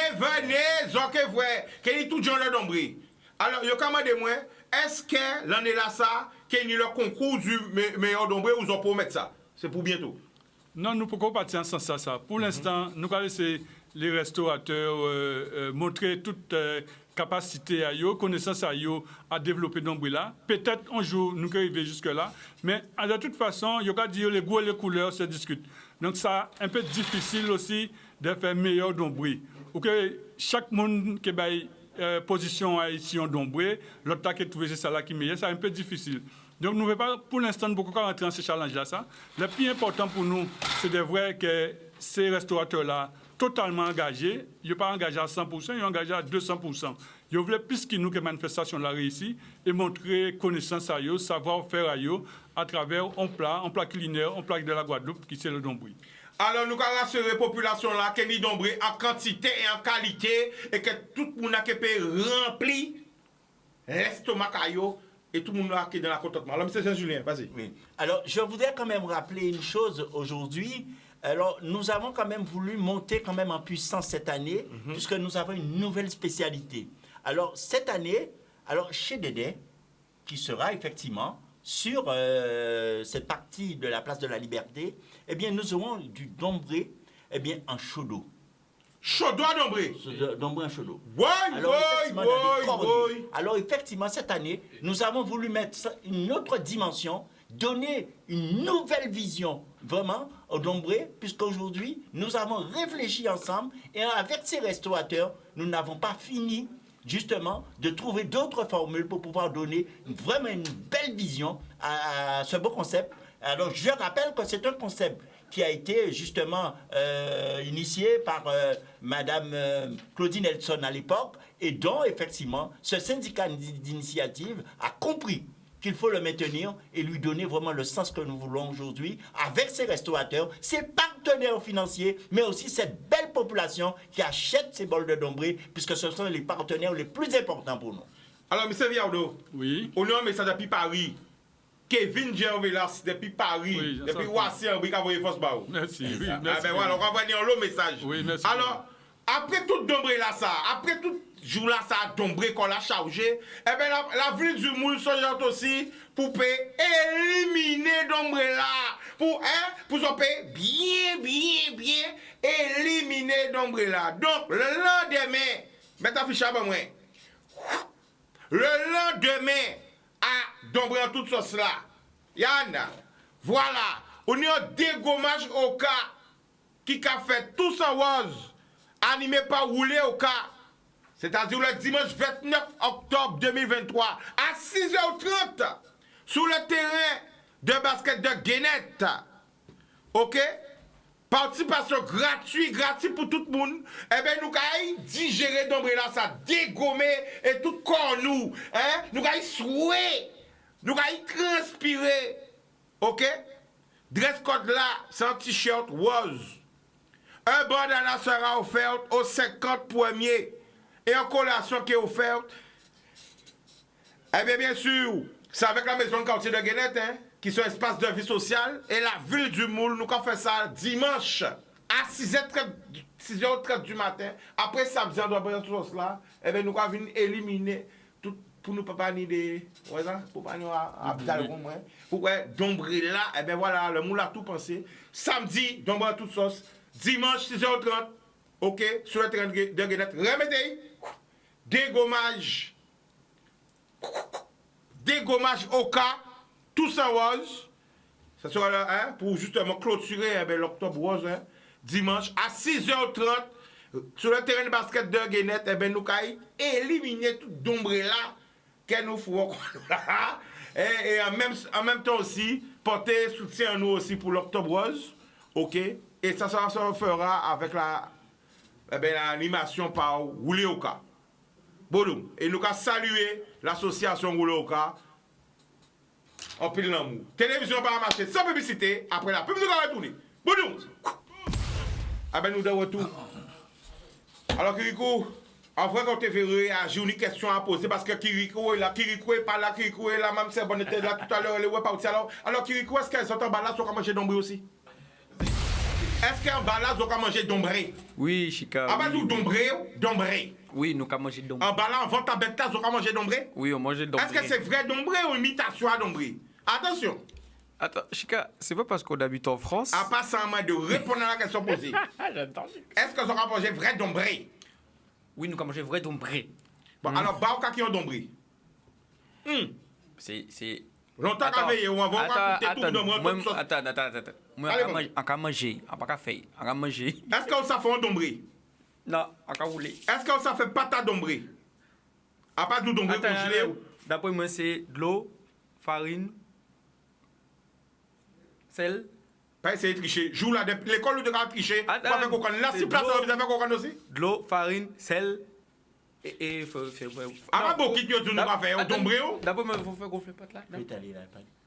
ok, voyez, quelqu'un tout genre de dombré. Alors, il y a quand même des moyens. Est-ce que l'année là, ça, qu'il y a le concours du meilleur dombré ou ils pour mettre ça? C'est pour bientôt. Non, nous ne pouvons pas partir en sens à ça. Pour l'instant, nous allons laisser les restaurateurs montrer toute capacité à eux, connaissance à eux, à développer dombré là. Peut-être un jour, nous allons arriver jusque-là. Mais de toute façon, il y a dire les goûts et les couleurs se discutent. Donc, ça un peu difficile aussi de faire meilleur dombré. Ok, chaque monde qui a position haïtienne dombré, l'autre qui trouve c'est ça là qui est meilleur, c'est un peu difficile. Donc nous ne pouvons pas pour l'instant beaucoup rentrer dans ce challenge-là. Le plus important pour nous, c'est de voir que ces restaurateurs-là, totalement engagés, ils ne sont pas engagés à 100%, ils sont engagés à 200%. Ils veulent plus qu'ils nous que manifestation la réussi et montrer connaissance à eux, savoir-faire à eux à travers un plat culinaire, un plat de la Guadeloupe qui c'est le dombré. Alors, nous allons rassurer la population là, qu'il y a dombré en quantité et en qualité, et que tout le monde a rempli l'estomac et tout le monde a dans la contentement. Alors, M. Saint-Julien, vas-y. Oui. Alors, je voudrais quand même rappeler une chose aujourd'hui. Alors, nous avons quand même voulu monter quand même en puissance cette année, puisque nous avons une nouvelle spécialité. Alors, cette année, chez Dédé, qui sera effectivement sur cette partie de la place de la Liberté, eh bien, nous aurons du dombré en chaud d'eau. Chaud d'eau à dombré? Dombré en chaud d'eau. Alors, effectivement, cette année, nous avons voulu mettre une autre dimension, donner une nouvelle vision, vraiment, au dombré, puisqu'aujourd'hui, nous avons réfléchi ensemble, et avec ces restaurateurs, nous n'avons pas fini justement, de trouver d'autres formules pour pouvoir donner vraiment une belle vision à ce beau concept. Alors, je rappelle que c'est un concept qui a été justement initié par Madame Claudine Elson à l'époque, et dont, effectivement, ce syndicat d'initiative a compris qu'il faut le maintenir et lui donner vraiment le sens que nous voulons aujourd'hui avec ces restaurateurs, ces partenaires financiers, mais aussi cette belle population qui achète ces bols de dombré, puisque ce sont les partenaires les plus importants pour nous. Alors, M. Viardo, oui. On a un message depuis Paris. Kevin Gervelas depuis Paris, oui, depuis Ouassi, en brique envoyé force barreau. Merci, oui, merci. Ah ben voilà, on va envoyer un long message. Oui, merci. Alors, après tout dombré là, ça, après tout jour là, ça a dombré qu'on l'a chargé, eh bien, la ville du Moule songeante aussi pour éliminer dombré là. Pour son bien éliminer dombré là. Donc, le lendemain, mettez affiche à moi. Le lendemain, à dombré en toute sauce là. Yann, voilà, on est un dégommage au cas qui a fait tout ça rose, animé par Roulé au cas. C'est-à-dire le dimanche 29 octobre 2023 à 6h30 sur le terrain de basket de Guénette. OK? Participation gratuite pour tout le monde. Eh bien, nous allons digérer dombré là, ça dégommer et tout corps nous. Hein? Nous allons souhaiter, nous allons transpirer. OK? Dress code là, c'est un t-shirt rose. Un bandana sera offert aux 50 premiers. Et en collation qui est offerte, eh bien sûr, c'est avec la maison de quartier de Guenette, hein, qui sont espace de vie sociale, et la ville du Moule, nous avons fait ça dimanche à 6h30 du matin. Après samedi, on doit prendre tout cela, eh bien nous avons éliminer tout pour nous pas ni des pour pas nous habiter comme moi pour Dombré là, eh bien voilà, le Moule a tout pensé. Samedi, Dombré toute sauce. Dimanche 6h30, ok, sur le terrain de Guenette, remettez dégommage au cas, tout ça rose. Ça sera là, hein, pour justement clôturer l'octobre rose, hein, dimanche à 6h30, sur le terrain de basket de Guenette, eh ben, nous allons éliminer tout d'ombre là, que nous ferons. et en même temps aussi, porter soutien à nous aussi pour l'octobre rose, ok, et ça se fera avec l'animation par Wuleoka. Bon, et nous allons saluer l'association Wuleoka en pile l'amour. Télévision va marcher sans publicité, après la pub nous allons retourner. Bon, ah ben nous de retour. Alors Kirikou, en vrai quand tu veux réagir, une question à poser parce que Kirikou est là, Kirikou est pas là, Kirikou est là, même si on était là tout à l'heure, elle est partie alors Kirikou, est-ce qu'elles sont en bas là, sont à manger d'ombré aussi? Est-ce qu'en bas là, sont à manger d'ombré? Oui, Chika. Ah ben nous d'ombré. Oui, nous avons mangé d'ombré. En bas là, en vente à bête, sont à manger d'ombré? Oui, on mange d'ombré. Est-ce que c'est vrai d'ombré ou imitation à d'ombré? Attention. Attends, Chika, c'est pas parce qu'on habite en France. À part ça, de répondre à la question posée. J'entends. Est-ce que sont à manger vrai d'ombré? Oui, nous avons mangé vrai d'ombré. Bon, alors, bah, qui ont d'ombré? C'est. Longtemps qu'à veiller, on va écouter tout le monde. Attends. Moi, on va manger, on va faire, on va manger. Est-ce qu'on s'en fait un d'ombré? Non, on va rouler. Est-ce qu'on s'en fait patate d'ombré? À part du d'ombré congelé? D'après moi, c'est de l'eau, farine, sel. Pas essayer de tricher. Joue là, l'école où tu as triché. Pas avec aucun. Là, si plateau, vous avez aucun aussi? De l'eau, farine, sel. Et faut faire. Ah, beaucoup qui tu nous faire un d'ombré? D'après moi, il faut faire gonfler pas là. Italie, là.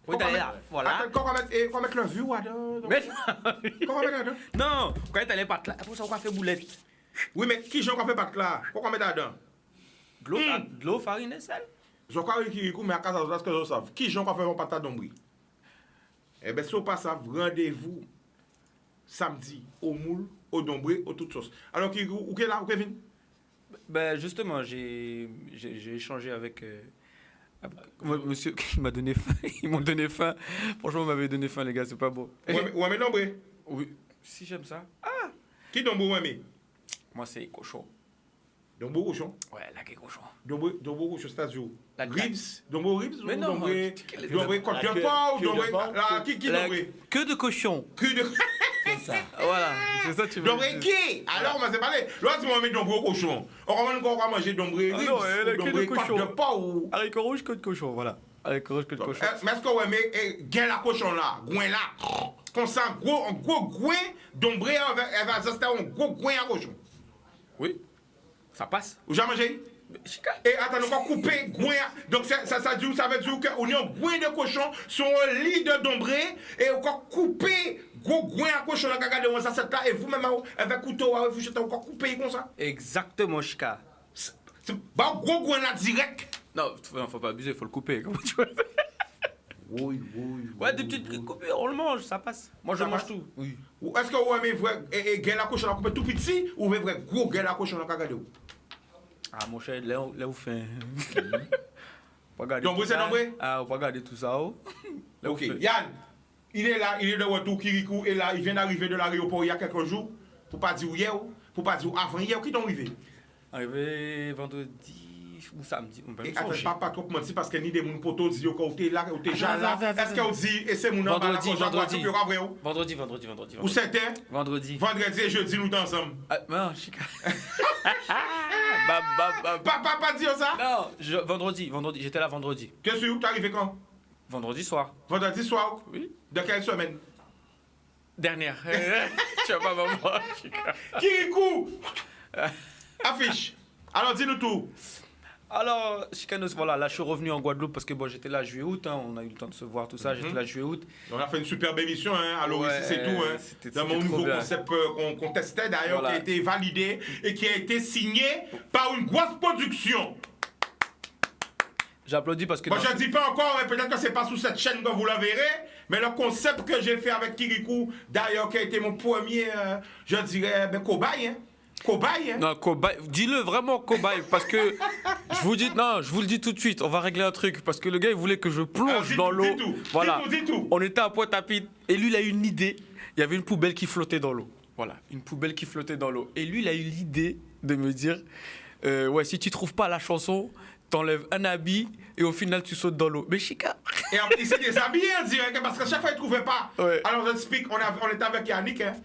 Oui, là, voilà. Attends, comment mettre le vue là-dedans? Comment mettre là-dedans? Non, quand tu allais pas là, après ça, on va faire boulette. Oui, mais qui j'en fait pas là? Pourquoi mettre là-dedans? De l'eau, farine et sel. Je crois qu'il mais à casa, parce que je sais. Qui j'en fait un patate d'ombré? Eh bien, si on passe à rendez-vous samedi au Moule, au Dombré, au toutes sauces. Alors, où est là, où Kevin? Ben, justement, j'ai échangé avec monsieur qui m'a donné faim. Ils m'ont donné faim. Franchement, ils m'avaient donné faim, les gars, c'est pas beau. Ouais, mais Dombré? Oui, si j'aime ça. Qui Dombré, ouais, mais? Moi, c'est cochon. Dombré cochon? Ouais, là, qui est cochon. Dombré cochon, c'est-à-dire La ribs? Dombré ribs? Mais non, Dombré côte de porc ou Dombré? Qui Dombré? Que de cochon. Cul de... C'est ça. Voilà, c'est ça que tu veux Dombré qui? Alors, on va se parler. L'autre, on va mettre Dombré cochon. On va manger Dombré ribs ou Dombré côte de porc ou... Haricot rouge, que de cochon, voilà. Haricot rouge, que de cochon. Mais est-ce qu'on va mettre gain la cochon là, goin là? Comme ça, un gros goin, Dombré, elle va s'installer un gros goin à cochon. Oui, ça passe. Vous avez mangé? Et attends, on va couper goin. Donc ça veut dire qu'on a un goin de cochon sur un lit de Dombré et on va couper gros goin à cochon là, regardez ça c'est là et vous-même avec couteau vous jetez encore couper comme ça. Exactement, Chika. C'est pas gros goin là direct. Non, faut pas abuser, faut le couper. Comment tu vois? Oui. Ouais, des petites coupures, on le mange, ça passe. Moi, je mange tout. Oui. Ou est-ce que vous aimez vrai gain la cochon là couper tout petit ou vous vrai gros gain la cochon là regardez vous? Ah, mon cher, là où fait. Dombré, c'est Dombré? Ah, on va regarder tout ça. Ok, Yann, il est là, il est de retour, Kirikou est là, il vient d'arriver de l'aéroport il y a quelques jours, pour pas dire hier, pour pas dire avant hier, qui est arrivé? Arrivé vendredi ou samedi. Et attends, pas trop mentir parce que ni des moun poto dit quand tu es là, tu es déjà là. Est-ce qu'on dit, et c'est mon nom, vendredi. Ou c'était? Vendredi et jeudi, nous sommes ensemble. Non, Chika. Pas dire ça? Non, vendredi, j'étais là vendredi. Qu'est-ce que tu es arrivé quand? Vendredi soir. Vendredi soir? Oui. De quelle semaine? Dernière. Tu vas pas m'avoir, Chika. Kirikou! Affiche. Alors dis-nous tout. Alors, Chicanos, voilà, là je suis revenu en Guadeloupe parce que bon, j'étais là juillet-août, hein, on a eu le temps de se voir, tout ça, j'étais là juillet-aût. On a fait une superbe émission, hein, alors Ouais, ici c'est tout. Hein. c'était Dans mon trop nouveau bien. concept qu'on testait d'ailleurs, Voilà. qui a été validé et qui a été signé par une grosse production. J'applaudis parce que... Moi dans- je ne dis pas encore, hein, peut-être que c'est pas sous cette chaîne que vous la verrez, mais le concept que j'ai fait avec Kirikou, d'ailleurs qui a été mon premier, je dirais, cobaye. Hein. Cobaye, hein. Non, cobaye, dis-le vraiment cobaye, parce que je vous le dis tout de suite, on va régler un truc, parce que le gars il voulait que je plonge Alors, dis dans tout, l'eau. dis tout, Voilà. dis tout. On était à Pointe-à-Pitre et lui il a eu une idée. Il y avait une poubelle qui flottait dans l'eau. Voilà, une poubelle qui flottait dans l'eau. Et lui il a eu l'idée de me dire, ouais, si tu trouves pas la chanson, t'enlèves un habit et au final tu sautes dans l'eau. Mais Chica. Et en plus, il s'est déshabillé, on dirait, parce que chaque fois il ne trouvait pas. Ouais. Alors je explique, on était avec Yannick, hein.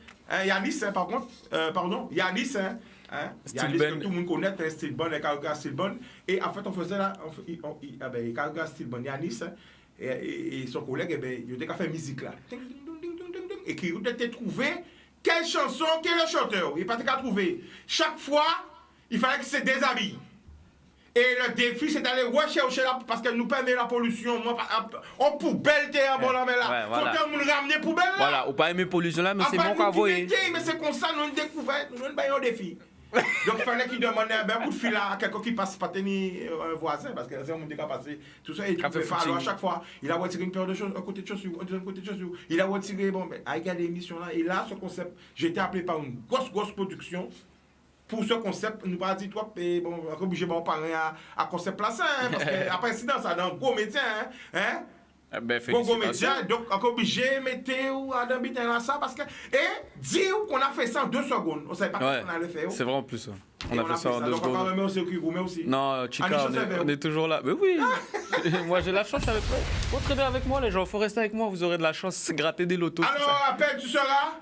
Yanis, hein, par contre, pardon, Yanis, hein. Yanis, Stilben. que tout le monde connaît, hein, Stilben, et Carga Stilben. Et en fait, on faisait là, Carga Stilben, Yanis, hein, et son collègue, il était qu'à faire musique là. Ding, ding, ding, ding, ding, ding, ding. Et qui était trouvé quelle chanson, quel est le chanteur. Il n'est pas qu'à trouver. Chaque fois, il fallait que se déshabille. Et le défi, c'est d'aller rechercher là, parce qu'elle nous permet la pollution. Moi, on poubelle, t'es un bon là. Ouais, voilà. Faut que nous ramener poubelle là. Voilà, ou pas aimer pollution là, mais c'est Enfin, mon nous qu'à qui voyer. mettez, mais c'est comme ça, nous une découverte, nous une défi. Donc, il fallait qu'il demande un coup de fil à quelqu'un qui passe pas tenir un voisin, parce que c'est un monde qui a passé tout ça, et il trouvait pas. Alors, à chaque fois, il a retiré une paire de choses, un côté de chaussures, un deuxième côté de chaussures. Il a retiré, bon, ben, à regarder l'émission là, et là, ce concept, j'ai été appelé par une grosse production. Pour ce concept, nous pas dit toi, et bon, on est obligé de parler à concept placé, hein, parce qu'après incident, ça dans un gros métier, hein. Ben, Gros métier, félicitations. donc on est obligé de mettre ou à d'un bitin là ça, parce que, et dire qu'on a fait ça en 2 secondes, on ne savait pas Ouais, qu'on allait faire. c'est vraiment plus ça. Et On a fait ça en 2 donc on va secondes. remettre aussi au aussi. Non, Chica, Annie, on est toujours là. Mais oui, moi j'ai la chance avec moi. Faut traîner avec moi, les gens. Faut rester avec moi, vous aurez de la chance, gratter des lotos. tout ça. Alors, appelle, tu seras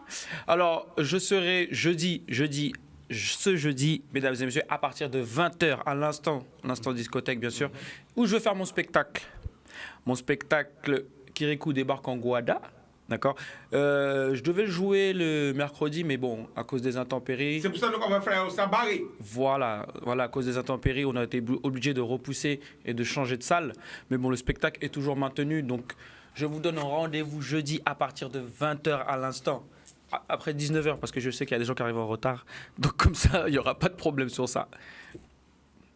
Alors, je serai ce jeudi, mesdames et messieurs, à partir de 20h, à l'instant discothèque, bien sûr, où je vais faire mon spectacle. Mon spectacle Kirikou débarque en Guada. D'accord. Je devais jouer le mercredi, mais bon, à cause des intempéries. C'est pour ça qu'on va faire ça barré. Voilà, à cause des intempéries, on a été obligé de repousser et de changer de salle. Mais bon, le spectacle est toujours maintenu. Donc, je vous donne un rendez-vous jeudi à partir de 20h à l'instant. Après 19h, parce que je sais qu'il y a des gens qui arrivent en retard. Donc, comme ça, il n'y aura pas de problème sur ça.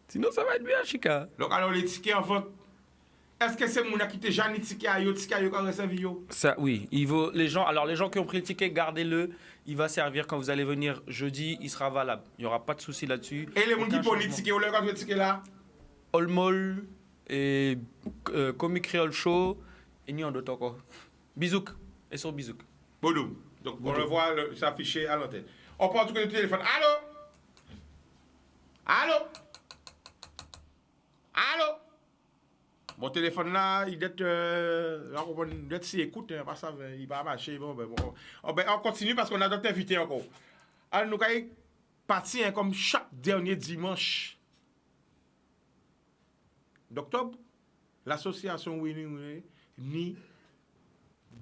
Sinon, ça va être bien, Chica. Donc, alors, les tickets en vente, est-ce que c'est mon qui t'a jamais ticket à yo, ticket à yo, quand réservé yo? Ça, oui. Les gens qui ont pris le ticket, gardez-le. Il va servir quand vous allez venir jeudi. Il sera valable. Il n'y aura pas de souci là-dessus. Et les gens qui Aucun prennent les changement. tickets, ou les quand le ticket là? Olmol et Comic Creole Show. Et n'y en d'autres encore. Bisouk. Et sur Bisouk. Bodoum. Donc, on le voit s'afficher à l'antenne. On prend tout le téléphone. Allô? Allô? Allô? Mon téléphone là, il est si écoute, hein, parce que il va marcher. Bon, on continue parce qu'on a d'autres invités encore. Alors, nous allons partir comme chaque dernier dimanche d'octobre, l'association Winnie ni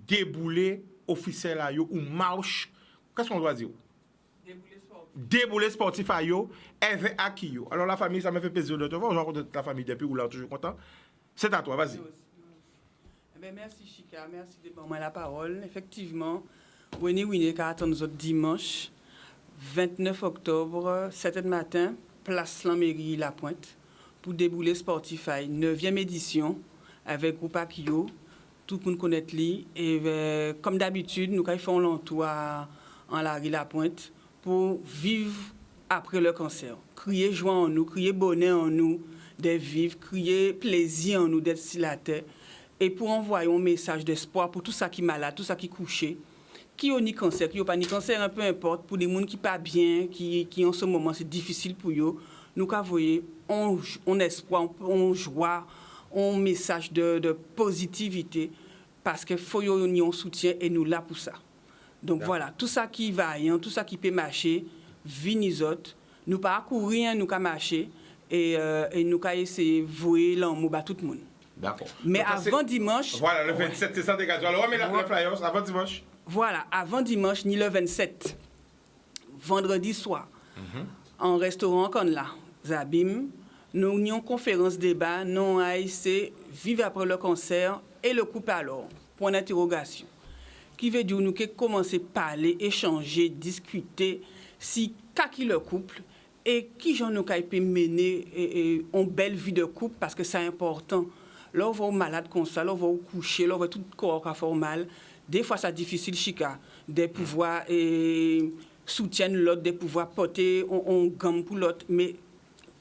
déboulé officiel à yo ou marche. Qu'est-ce qu'on doit dire? Déboulé sportif à yo, à qui yo. Alors la famille, ça me fait plaisir de te voir. Je rencontre la famille depuis ou là, toujours content. C'est à toi, vas-y. Eh bien, merci Chica, merci de prendre la parole. Effectivement, Winnie qui attend nous autres dimanche 29 octobre, 7h du matin, place la mairie La Pointe, pour débouler Sportify, 9e édition, avec groupe Akio. Tout le monde connaît lui. Et comme d'habitude, nous faisons l'entour en la rue La Pointe pour vivre après le cancer. Crier joie en nous, crier bonheur en nous d'être vivre, crier plaisir en nous d'être sur la terre. Et pour envoyer un message d'espoir pour tout ça qui est malade, tout ça qui est couché, qui a ni cancer, qui n'a pas ni cancer, un peu importe, pour les gens qui ne sont pas bien, qui en ce moment c'est difficile pour eux, nous envoyer un espoir, un joie, un message de positivité, parce qu'il faut un soutien et nous là pour ça. Donc voilà, tout ça qui va, tout ça qui peut marcher, venez autres, nous pas courir, nous pas marcher, et nous pas essayer de vouer l'amour à tout le monde. D'accord. Mais Donc, avant dimanche... Voilà, le 27, c'est ça, dégage. Alors, on met la flyers avant dimanche. Voilà, avant dimanche, ni le 27, vendredi soir, en restaurant comme là, Zabim, nous avons une conférence débat, non AIC, Vive après le concert et le couple alors, point d'interrogation. Qui veut dire nous que commencer à parler, échanger, discuter, si qui le couple et qui j'en ai pu mener une belle vie de couple parce que c'est important. Là, on va malade comme ça, là, on va coucher, là, on va tout le corps qui fait mal. Des fois, c'est difficile, chica, de pouvoir soutiennent l'autre, de pouvoir porter on gamme pour l'autre. Mais il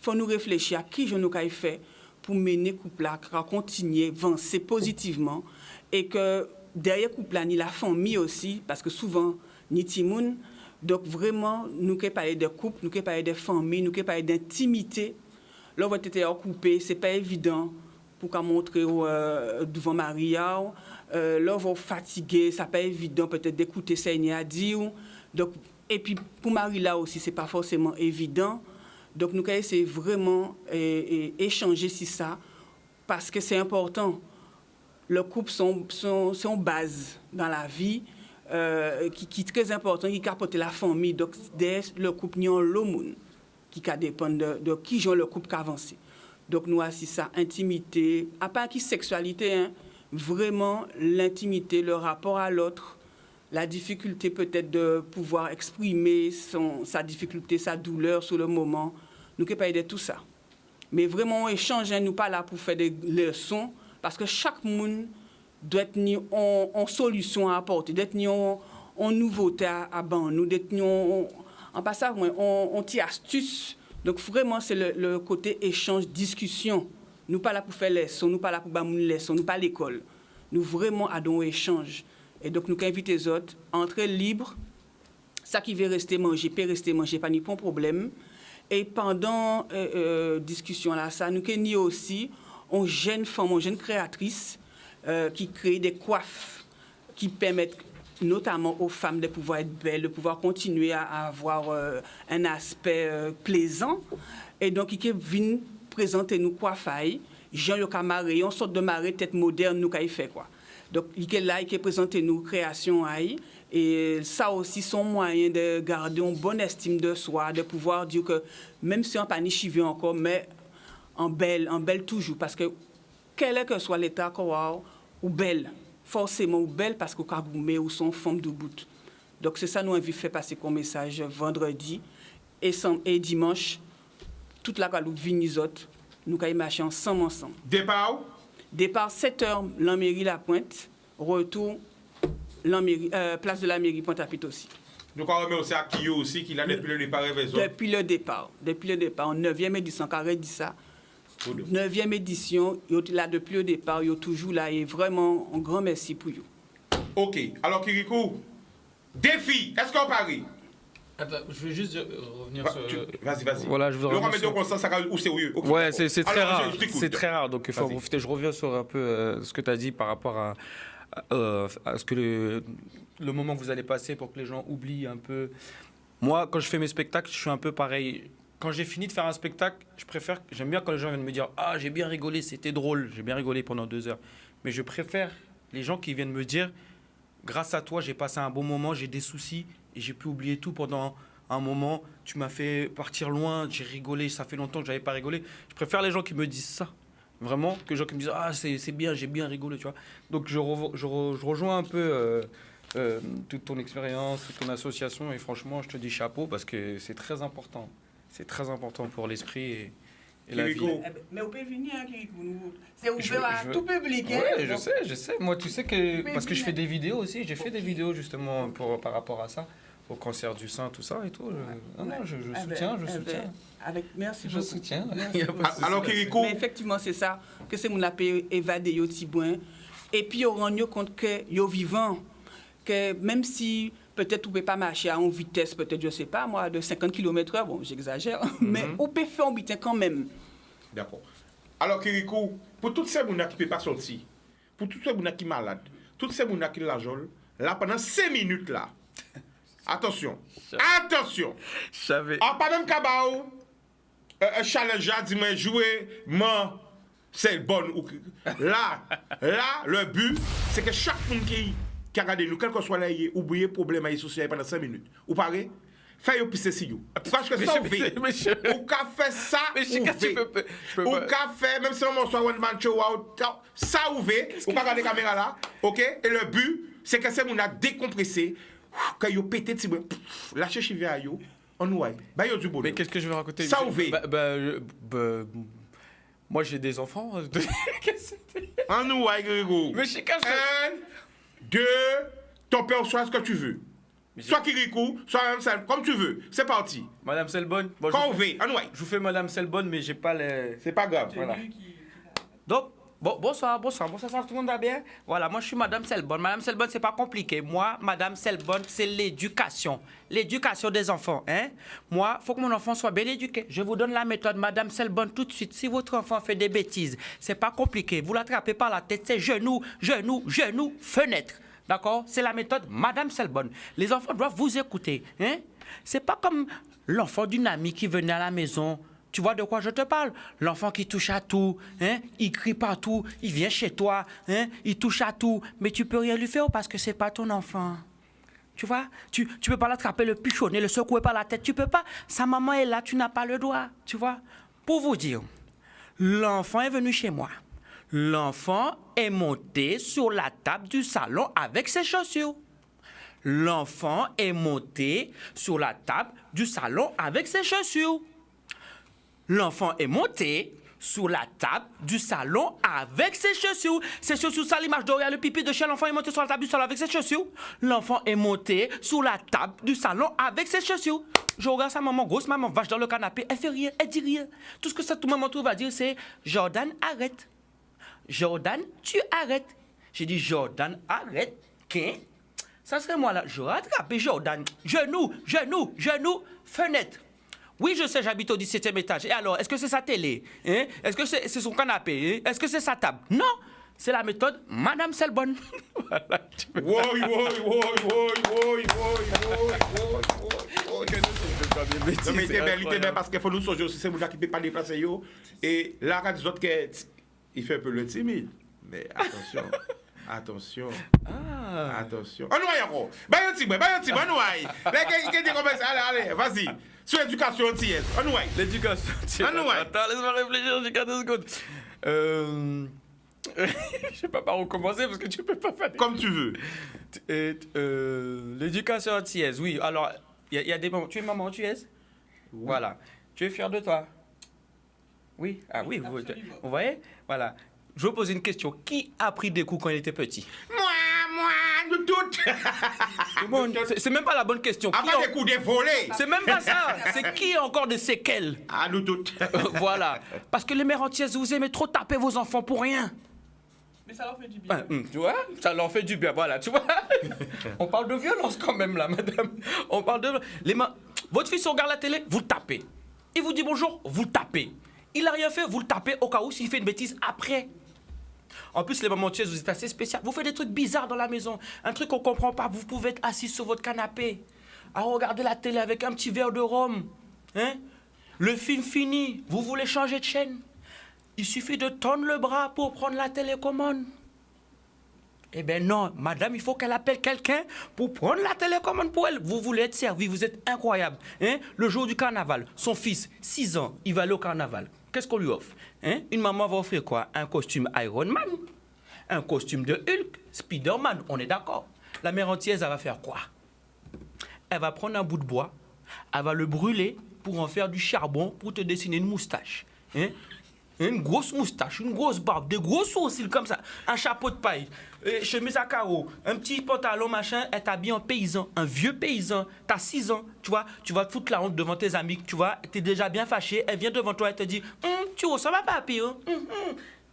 faut nous réfléchir à qui je nous ai fait pour mener le couple là, continuer, avancer positivement et que derrière le couple là, ni la famille aussi, parce que souvent, ni Timoun. Donc vraiment, nous qui parlons de couple, nous qui parlons de famille, nous qui parlons d'intimité, là, on va être coupé, ce n'est pas évident pour qu'on montre devant Maria. Là, on va fatiguer, ce n'est pas évident peut-être d'écouter Seigneur à dire. Donc, et puis pour Marie là aussi, ce n'est pas forcément évident. Donc nous allons essayer vraiment échanger sur ça parce que c'est important. Le couple sont base dans la vie qui est très important, qui apporte la famille. Donc le couple n'y a l'aumône qui dépend de qui joue le couple qui avance. Donc nous avons ça, intimité, à part qui sexualité, hein, vraiment l'intimité, le rapport à l'autre, la difficulté peut-être de pouvoir exprimer sa difficulté, sa douleur sur le moment. Nous ne pouvons pas aider tout ça. Mais vraiment, on échange, nous pas là pour faire des leçons, parce que chaque monde doit être en solution à apporter, doit être en nouveauté à ban, nous doit être en passant en petite astuce. Donc vraiment, c'est le côté échange, discussion. Nous pas là pour faire leçons, nous pas là pour faire des leçons, nous pas l'école. Nous vraiment adons échange. Et donc, nous invitons les autres à entrer libre. Ça qui veut rester manger, peut rester manger, pas ni pas de problème. Et pendant discussion là, ça, nous avons aussi une jeune femme, une jeune créatrice qui crée des coiffes qui permettent notamment aux femmes de pouvoir être belles, de pouvoir continuer à avoir un aspect plaisant. Et donc, il vient présenter nous coiffailles. Jean-Yo Camaré, une sorte de marée tête moderne, nous avons fait quoi. Donc, il est là, il présente nos créations. Et ça aussi, son moyen de garder une bonne estime de soi, de pouvoir dire que même si on n'a pas ni chivé encore, mais en belle toujours. Parce que, quel que soit l'état, ou belle, forcément ou belle, parce qu'au Kagoumé ou son femme de bout. Donc, c'est ça nous avons fait passer comme message vendredi et dimanche. Toute la Guadeloupe, Vignisot, nous avons marché ensemble. Départ? Départ 7h, la mairie La Pointe. Retour, place de la mairie Pointe-à-Pitre aussi. Nous avons aussi à Kyo aussi, qui l'a depuis le départ. Depuis le départ, en 9e édition, carré dit ça. 9e édition, il est là depuis le départ, il est toujours là et vraiment un grand merci pour vous. Ok, alors Kirikou, défi, est-ce qu'on parie? Attends, je veux juste revenir sur... Vas-y. Voilà, je voudrais revenir sur... Ou sérieux. Okay, ouais, c'est très rare. C'est très rare, donc il faut profiter. Je reviens sur un peu ce que tu as dit par rapport à ce que le moment que vous allez passer pour que les gens oublient un peu. Moi, quand je fais mes spectacles, je suis un peu pareil. Quand j'ai fini de faire un spectacle, j'aime bien quand les gens viennent me dire « Ah, j'ai bien rigolé, c'était drôle, j'ai bien rigolé pendant 2 heures. » Mais je préfère les gens qui viennent me dire « Grâce à toi, j'ai passé un bon moment, j'ai des soucis et j'ai pu oublier tout pendant un moment. Tu m'as fait partir loin, j'ai rigolé, ça fait longtemps que je n'avais pas rigolé. » Je préfère les gens qui me disent ça. Vraiment, que les gens qui me disent « Ah, c'est bien, j'ai bien rigolé, tu vois. » Donc, je rejoins un peu toute ton expérience, toute ton association. Et franchement, je te dis chapeau parce que c'est très important. C'est très important pour l'esprit et la vie. Mais vous pouvez venir, Kirikou. C'est ouvert à tout public. Oui, je sais. Moi, tu sais que... Parce que je fais des vidéos aussi. J'ai fait des vidéos justement par rapport à ça. Au cancer du sein, tout ça et tout. Je soutiens. Merci beaucoup. Je soutiens. Alors, Kirikou... Mais effectivement, c'est ça. Que c'est mon appel évadé, yo tibouin. Et puis, on rend compte que yo vivant. Que même si... Peut-être vous ne pouvez pas marcher à une vitesse, peut-être, je ne sais pas, moi, de 50 km/h. Bon, j'exagère. Mais vous pouvez faire un butin quand même. D'accord. Alors, Kirikou, pour tous ces gens qui ne peuvent pas sortir, pour tous ces gens qui sont malades, tous ces gens qui sont là, pendant 5 minutes, là, attention. Je savais. En pas même Kabaou, un challenge à dire, jouer, c'est bon. Là, le but, c'est que chaque monde qui regarde nous, quel que soit là, oubliez le problème social pendant 5 minutes. Vous parlez? Fais yo pisser si yo. Parce que ça ouvert. Ou qu'a fait ça ouvert. Ou qu'a fait même si on soit one man show out ça ouvert. Ou pas regarder caméra là. OK? Et le but c'est que c'est mon a décompressé quand yo pété ti lâcher chivé à yo. On nous bah yo du bonheur. Mais qu'est-ce que je vais raconter? Ça ouvert. Moi j'ai des enfants. On nous Grégo. Mais Chika, 1 2 ton père soit ce que tu veux. Soit Kirikou, soit Madame Selbonne, comme tu veux. C'est parti. Madame Selbonne. Bon, quand on veut, je vous fais Madame Selbonne, mais j'ai pas les. C'est pas grave. Voilà. Donc, bonsoir, ça tout le monde va bien? Voilà, moi je suis Madame Selbonne. Madame Selbonne, c'est pas compliqué. Moi, Madame Selbonne, c'est l'éducation. L'éducation des enfants. Hein? Moi, il faut que mon enfant soit bien éduqué. Je vous donne la méthode, Madame Selbonne, tout de suite. Si votre enfant fait des bêtises, c'est pas compliqué. Vous l'attrapez par la tête, c'est genou, fenêtre. D'accord? C'est la méthode Madame Selbonne. Les enfants doivent vous écouter. Hein? C'est pas comme l'enfant d'une amie qui venait à la maison. Tu vois de quoi je te parle? L'enfant qui touche à tout, hein? Il crie partout, il vient chez toi, hein? Il touche à tout, mais tu peux rien lui faire parce que c'est pas ton enfant. Tu vois? Tu peux pas l'attraper, le pichonner, le secouer par la tête. Tu peux pas. Sa maman est là, tu n'as pas le droit. Tu vois? Pour vous dire, l'enfant est venu chez moi. L'enfant est monté sur la table du salon avec ses chaussures. L'enfant est monté sur la table du salon avec ses chaussures. L'enfant est monté sur la table du salon avec ses chaussures. Ses chaussures, ça l'image d'Auréa, le pipi de chien. L'enfant est monté sur la table du salon avec ses chaussures. L'enfant est monté sur la table du salon avec ses chaussures. Je regarde sa maman, grosse maman, vache dans le canapé. Elle fait rien, elle dit rien. Tout ce que cette maman trouve à dire, c'est « Jordan, arrête. Jordan, tu arrêtes. » J'ai dit « Jordan, arrête. » Qu'est? Ça serait moi là. Je rattrape Jordan. Genou, fenêtre. Oui, je sais, j'habite au 17e étage. Et alors, est-ce que c'est sa télé? Hein? Est-ce que c'est son canapé? Hein? Est-ce que c'est sa table? Non, c'est la méthode Madame Selbonne. Voilà, Non, mais il était belle parce qu'il faut nous songer aussi, c'est moi qui ne peut pas déplacer. Et là, quand les autres, il fait un peu le timide. Mais attention. Attention. Attention. On nous voit encore. On nous voit. Allez, vas-y. Sur l'éducation antillaise. On nous voit. L'éducation antillaise. On nous voit. Attends, laisse-moi réfléchir, j'ai 4 secondes. Je sais pas par où commencer parce que tu peux pas faire. Comme tu veux. L'éducation antillaise, oui. Alors, il y a des moments. Tu es maman antillaise? Oui. Voilà. Tu es fier de toi? Oui. Ah oui, vous voyez? Voilà. Je vais vous poser une question. Qui a pris des coups quand il était petit? Moi, nous toutes. Bon, c'est même pas la bonne question. Après des coups de volée. C'est même pas ça. C'est qui a encore des séquelles? Ah, nous toutes. Voilà. Parce que les mères antillaises, vous aimez trop taper vos enfants pour rien. Mais ça leur fait du bien. Tu vois? Ça leur fait du bien, voilà, tu vois? On parle de violence quand même, là, madame. On parle de... Votre fils regarde la télé, vous le tapez. Il vous dit bonjour, vous le tapez. Il n'a rien fait, vous le tapez au cas où s'il fait une bêtise après. En plus, les mamans antillaises, vous êtes assez spéciales. Vous faites des trucs bizarres dans la maison. Un truc qu'on ne comprend pas. Vous pouvez être assis sur votre canapé, à regarder la télé avec un petit verre de rhum. Hein? Le film fini, vous voulez changer de chaîne. Il suffit de tendre le bras pour prendre la télécommande. Eh bien non, madame, il faut qu'elle appelle quelqu'un pour prendre la télécommande pour elle. Vous voulez être servi, vous êtes incroyable. Hein? Le jour du carnaval, son fils, 6 ans, il va aller au carnaval. Qu'est-ce qu'on lui offre? Hein? Une maman va offrir quoi? Un costume Iron Man, un costume de Hulk, Spider-Man, on est d'accord. La mère antillaise, elle va faire quoi? Elle va prendre un bout de bois, elle va le brûler pour en faire du charbon pour te dessiner une moustache. Hein? Une grosse moustache, une grosse barbe, des gros sourcils comme ça, un chapeau de paille, chemise à carreaux, un petit pantalon machin, elle t'habille en paysan, un vieux paysan, t'as 6 ans, tu vois, tu vas te foutre la honte devant tes amis, tu vois, t'es déjà bien fâché, elle vient devant toi et te dit, tu ressembles à papi, hein?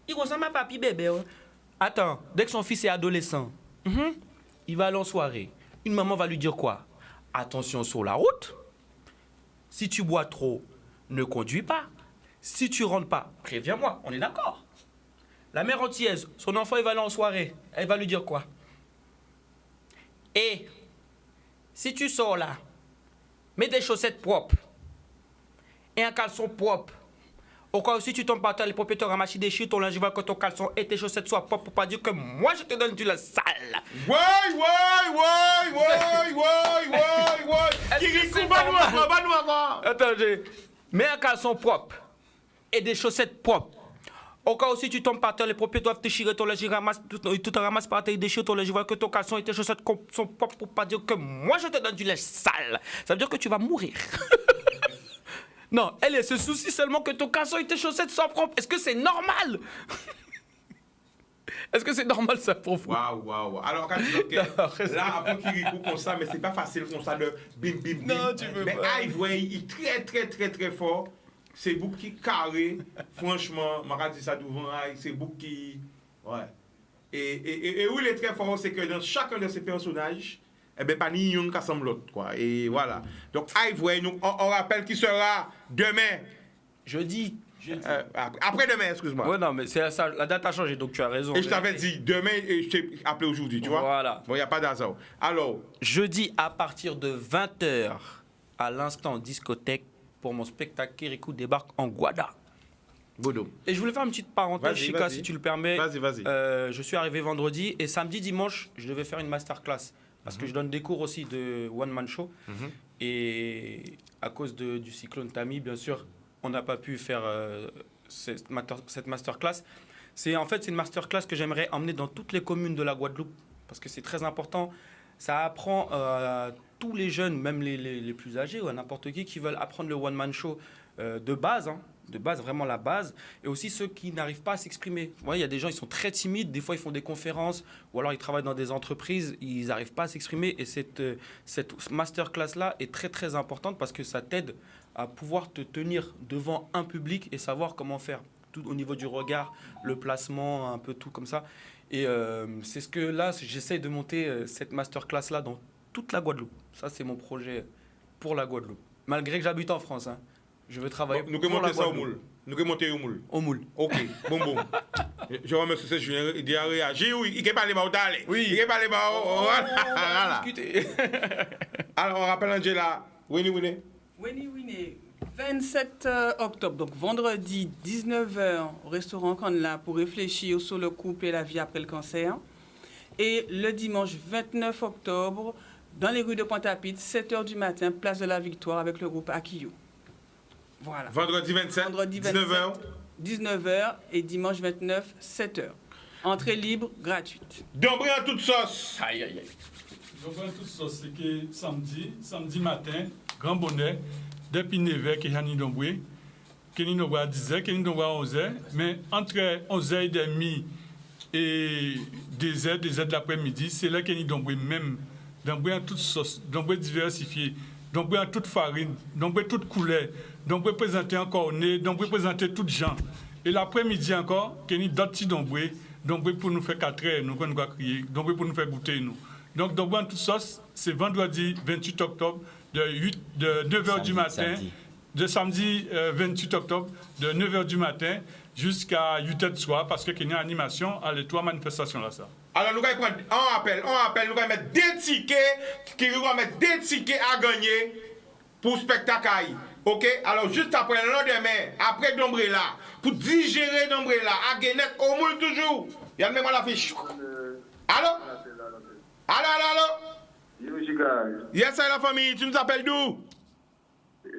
Il ressemble à papi bébé. Hein? Attends, dès que son fils est adolescent, il va aller en soirée, une maman va lui dire quoi? Attention sur la route, si tu bois trop, ne conduis pas. Si tu rentres pas, préviens-moi, on est d'accord. La mère antillaise, son enfant, il va aller en soirée. Elle va lui dire quoi? Et si tu sors là, mets des chaussettes propres et un caleçon propre. Au cas où si tu tombes par terre, les pompiers te ramassent, déchirent ton linge, que ton caleçon et tes chaussettes soient propres pour pas dire que moi je te donne du linge sale. Ouais. Kirikou, ba nous encore. Attendez. Mets un caleçon propre et des chaussettes propres. Au cas où si tu tombes par terre, les pompiers doivent déchirer ton linge, ils te ramassent par terre, ils déchirent ton linge, que ton caleçon et tes chaussettes sont propres pour pas dire que moi je te donne du linge sale. Ça veut dire que tu vas mourir. Non, elle se soucie seulement que ton caleçon et tes chaussettes soient propres. Est-ce que c'est normal? Est-ce que c'est normal ça pour vous? Waouh. Alors, quand tu là, après Kirikou comme ça, mais c'est pas facile comme ça de bim. Non, tu veux mais pas. Mais Ivoire, il est très fort. C'est beaucoup qui carré. Franchement, je vais dire ça devant, c'est beaucoup qui. Ouais. Et où il est très fort, c'est que dans chacun de ces personnages, eh ben, pas ni un qui ressemble l'autre, quoi. Et voilà. Donc, Ivoire, on rappelle qu'il sera demain. Jeudi. Après-demain, excuse-moi. Ouais, non, mais c'est ça, la date a changé, donc tu as raison. Et je t'avais dit demain et je t'ai appelé aujourd'hui, tu vois. Voilà. Bon, il n'y a pas d'hasard. Alors. Jeudi, à partir de 20h, à l'instant discothèque, pour mon spectacle, Kirikou débarque en Guada. Bodo. Et je voulais faire une petite parenthèse, Chika, si tu le permets. Vas-y. Je suis arrivé vendredi et samedi, dimanche, je devais faire une masterclass. Parce que je donne des cours aussi de one-man show. Et à cause du cyclone Tami, bien sûr, on n'a pas pu faire cette masterclass. C'est une masterclass que j'aimerais emmener dans toutes les communes de la Guadeloupe. Parce que c'est très important. Ça apprend à tous les jeunes, même les plus âgés ou à n'importe qui veulent apprendre le one-man show de base, vraiment la base, et aussi ceux qui n'arrivent pas à s'exprimer. Il y a des gens, ils sont très timides, des fois ils font des conférences, ou alors ils travaillent dans des entreprises, ils n'arrivent pas à s'exprimer, et cette masterclass-là est très très importante parce que ça t'aide à pouvoir te tenir devant un public et savoir comment faire, tout au niveau du regard, le placement, un peu tout comme ça. Et c'est ce que là, j'essaye de monter cette masterclass-là dans toute la Guadeloupe. Ça, c'est mon projet pour la Guadeloupe. Malgré que j'habite en France, hein. Je veux travailler nous pour la monter ça au Guadeloupe. moule. Nous pouvons monter au moule. Au moule. Ok, bon. Je remercie ce Julien, il a réagi, oui, il peut parler mal d'aller. Oui. Il peut parler mal. Voilà. Discuter. Alors, on rappelle Angela. Winnie. 27 octobre, donc vendredi 19h au restaurant Canla pour réfléchir sur le couple et la vie après le cancer. Et le dimanche 29 octobre, dans les rues de Pointe-à-Pitre, 7h du matin, place de la Victoire avec le groupe Akiyo. Voilà. Vendredi 27, 19h. 19h et dimanche 29, 7h. Entrée libre, gratuite. Dombré en toute sauce. Aïe. Donc, en toute sauce, c'est que samedi matin, grand bonnet, depuis 9h, qui est Hani Dombré, Kenny Dombré à 10h, Kenny Dombré à 11h, mais entre 11h30 et 2h de l'après-midi, c'est là Kenny Dombré même, Dombré en toute sauce, Dombré diversifié, Dombré en toute farine, Dombré toute couleur, Dombré présenté encore nez, Dombré présenté toute gens. Et l'après-midi encore, Kenny d'autres Dombré pour nous faire 4 heures, nous allons crier, Dombré pour nous faire goûter nous. Donc Dombré en toute sauce, c'est vendredi 28 octobre de 9h du matin, de samedi 28 octobre de 9h du matin jusqu'à 8h du soir parce qu'il y a une animation à les 3 manifestations là ça. Alors nous allons prendre un appel, nous allons mettre des tickets à gagner pour spectacle. OK? Alors juste après le lendemain, après Dombré-là, pour digérer Dombré-là, à Guénette, au moule toujours. Il y a le même à l'affiche. Allô? Yes, c'est la famille, tu nous appelles d'où?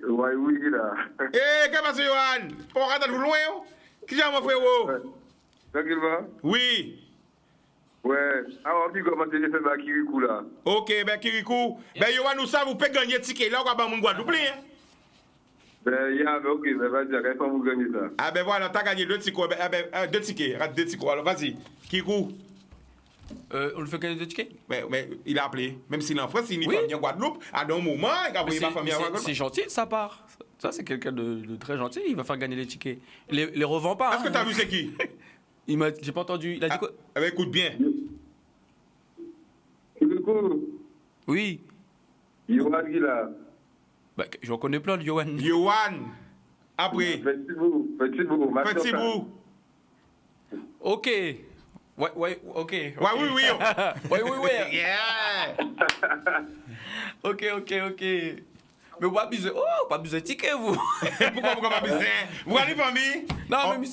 Oui, là. Eh, qu'est-ce que c'est, Johan? On rentre de loin, qui j'ai mon frère? Tranquillement? Oui. Ouais. Alors, puis comment tu fais ma Kirikou là? Ok, ben Kirikou. Ben, Johan, nous savons, vous pouvez gagner ticket là, on va mon Guadeloupe, hein? Ben, ok, ben vas-y, reste pour vous gagner ça. Ah ben voilà, t'as gagné 2 tickets. 2 tickets, rate 2 tickets. Alors, vas-y. Kirikou. On le fait gagner 2 tickets? Mais il a appelé. Même s'il est en France, il est en Guadeloupe, à un moment, il a envoyé ma famille à Guadeloupe. C'est gentil de sa part. Ça, c'est quelqu'un de très gentil. Il va faire gagner les tickets. Il les revend pas. Est-ce que t'as vu c'est qui? J'ai pas entendu. Il a dit quoi? Ah ben écoute bien. Kirikou? Oui. Yohan qui là? Bah, j'en connais plein de Yohan. Yohan. Après. Petit bout. Ok. Ouais, ok. Ouais, oui. Ouais. Yeah. Ok. Mais vous abusez. Oh, pas besoin de ticket, vous. Pourquoi pas besoin? Vous avez une famille? Non, mais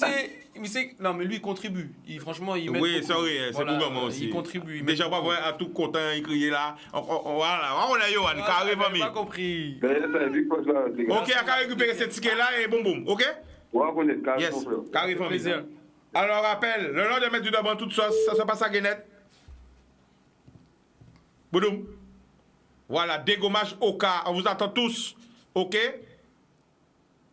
non, mais lui, il contribue. Franchement, il met. Oui, c'est vrai, c'est pour moi aussi. Il contribue. Déjà, pas voir à tout content, il criait là. Voilà, on a Yohan, carré famille. Pas compris. Ok, à récupérer ce ticket-là et boum boum, ok? Yes, carré famille. Alors, rappel, le lendemain du devant toute sauce, ça se passe à Guénette. Boudoum. Voilà, dégommage au cas. On vous attend tous, ok?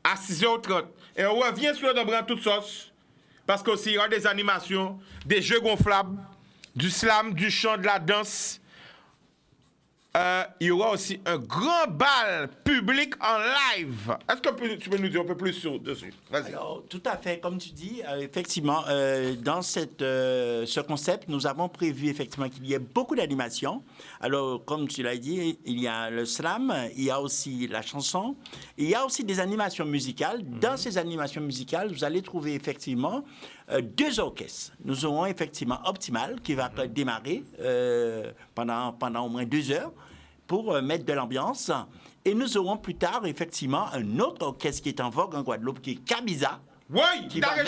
À 6h30. Et on revient sur le devant toute sauce. Parce qu'aussi, il y aura des animations, des jeux gonflables, du slam, du chant, de la danse. Il y aura aussi un grand bal public en live. Est-ce que tu peux nous dire un peu plus dessus? Vas-y. Alors, tout à fait, comme tu dis, effectivement, dans ce concept, nous avons prévu effectivement qu'il y ait beaucoup d'animations. Alors, comme tu l'as dit, il y a le slam, il y a aussi la chanson, il y a aussi des animations musicales. Dans ces animations musicales, vous allez trouver effectivement 2 orchestres. Nous aurons effectivement Optimal qui va démarrer pendant au moins 2 heures pour mettre de l'ambiance. Et nous aurons plus tard effectivement un autre orchestre qui est en vogue en Guadeloupe, qui est Kabiza. Oui, Kabiza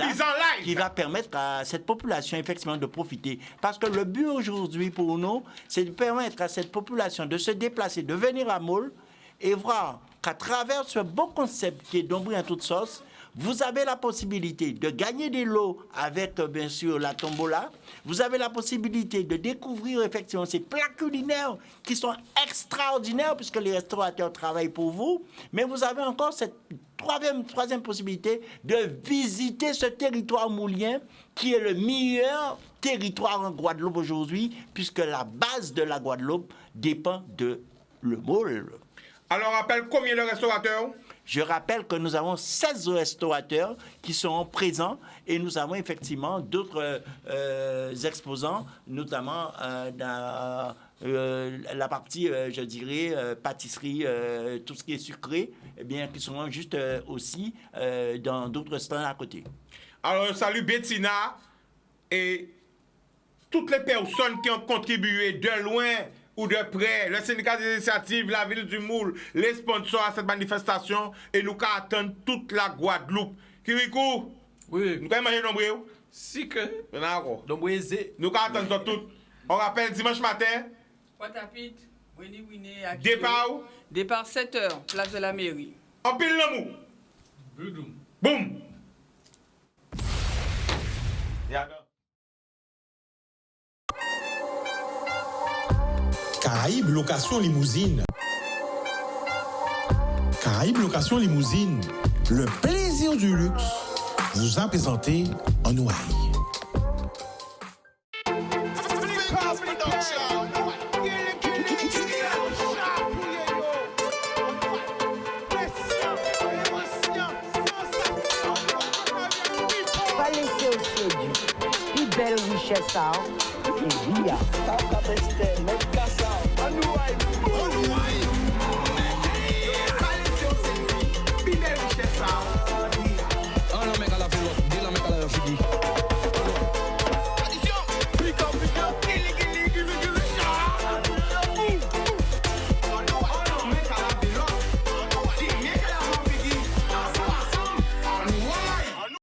live. Qui va permettre à cette population effectivement de profiter. Parce que le but aujourd'hui pour nous, c'est de permettre à cette population de se déplacer, de venir à Maule et voir qu'à travers ce beau concept qui est Dombouille en toute sauce, vous avez la possibilité de gagner des lots avec, bien sûr, la tombola. Vous avez la possibilité de découvrir, effectivement, ces plats culinaires qui sont extraordinaires puisque les restaurateurs travaillent pour vous. Mais vous avez encore cette troisième possibilité de visiter ce territoire moulien qui est le meilleur territoire en Guadeloupe aujourd'hui puisque la base de la Guadeloupe dépend de le Maule. Alors, rappelle combien de restaurateurs? Je rappelle que nous avons 16 restaurateurs qui seront présents et nous avons effectivement d'autres exposants, notamment dans la partie, je dirais, pâtisserie, tout ce qui est sucré, eh bien, qui seront juste aussi dans d'autres stands à côté. Alors, salut Bettina et toutes les personnes qui ont contribué de loin ou de près, le syndicat des initiatives, la ville du Moule, les sponsors à cette manifestation, et nous attendons toute la Guadeloupe. Kirikou, oui. Nous allons manger nombreux. Si que. Nombreux. Nous attendons toutes. On rappelle dimanche matin. Pointe-à-Pitre, Winnie, Départ 7h, place de la mairie. En pile l'amour. Boum. Caraïbes Location Limousine. Caraïbes Location Limousine, le plaisir du luxe, vous a présenté en Ouaille. Pas laisser au séduit. Plus belle richesse, c'est Via.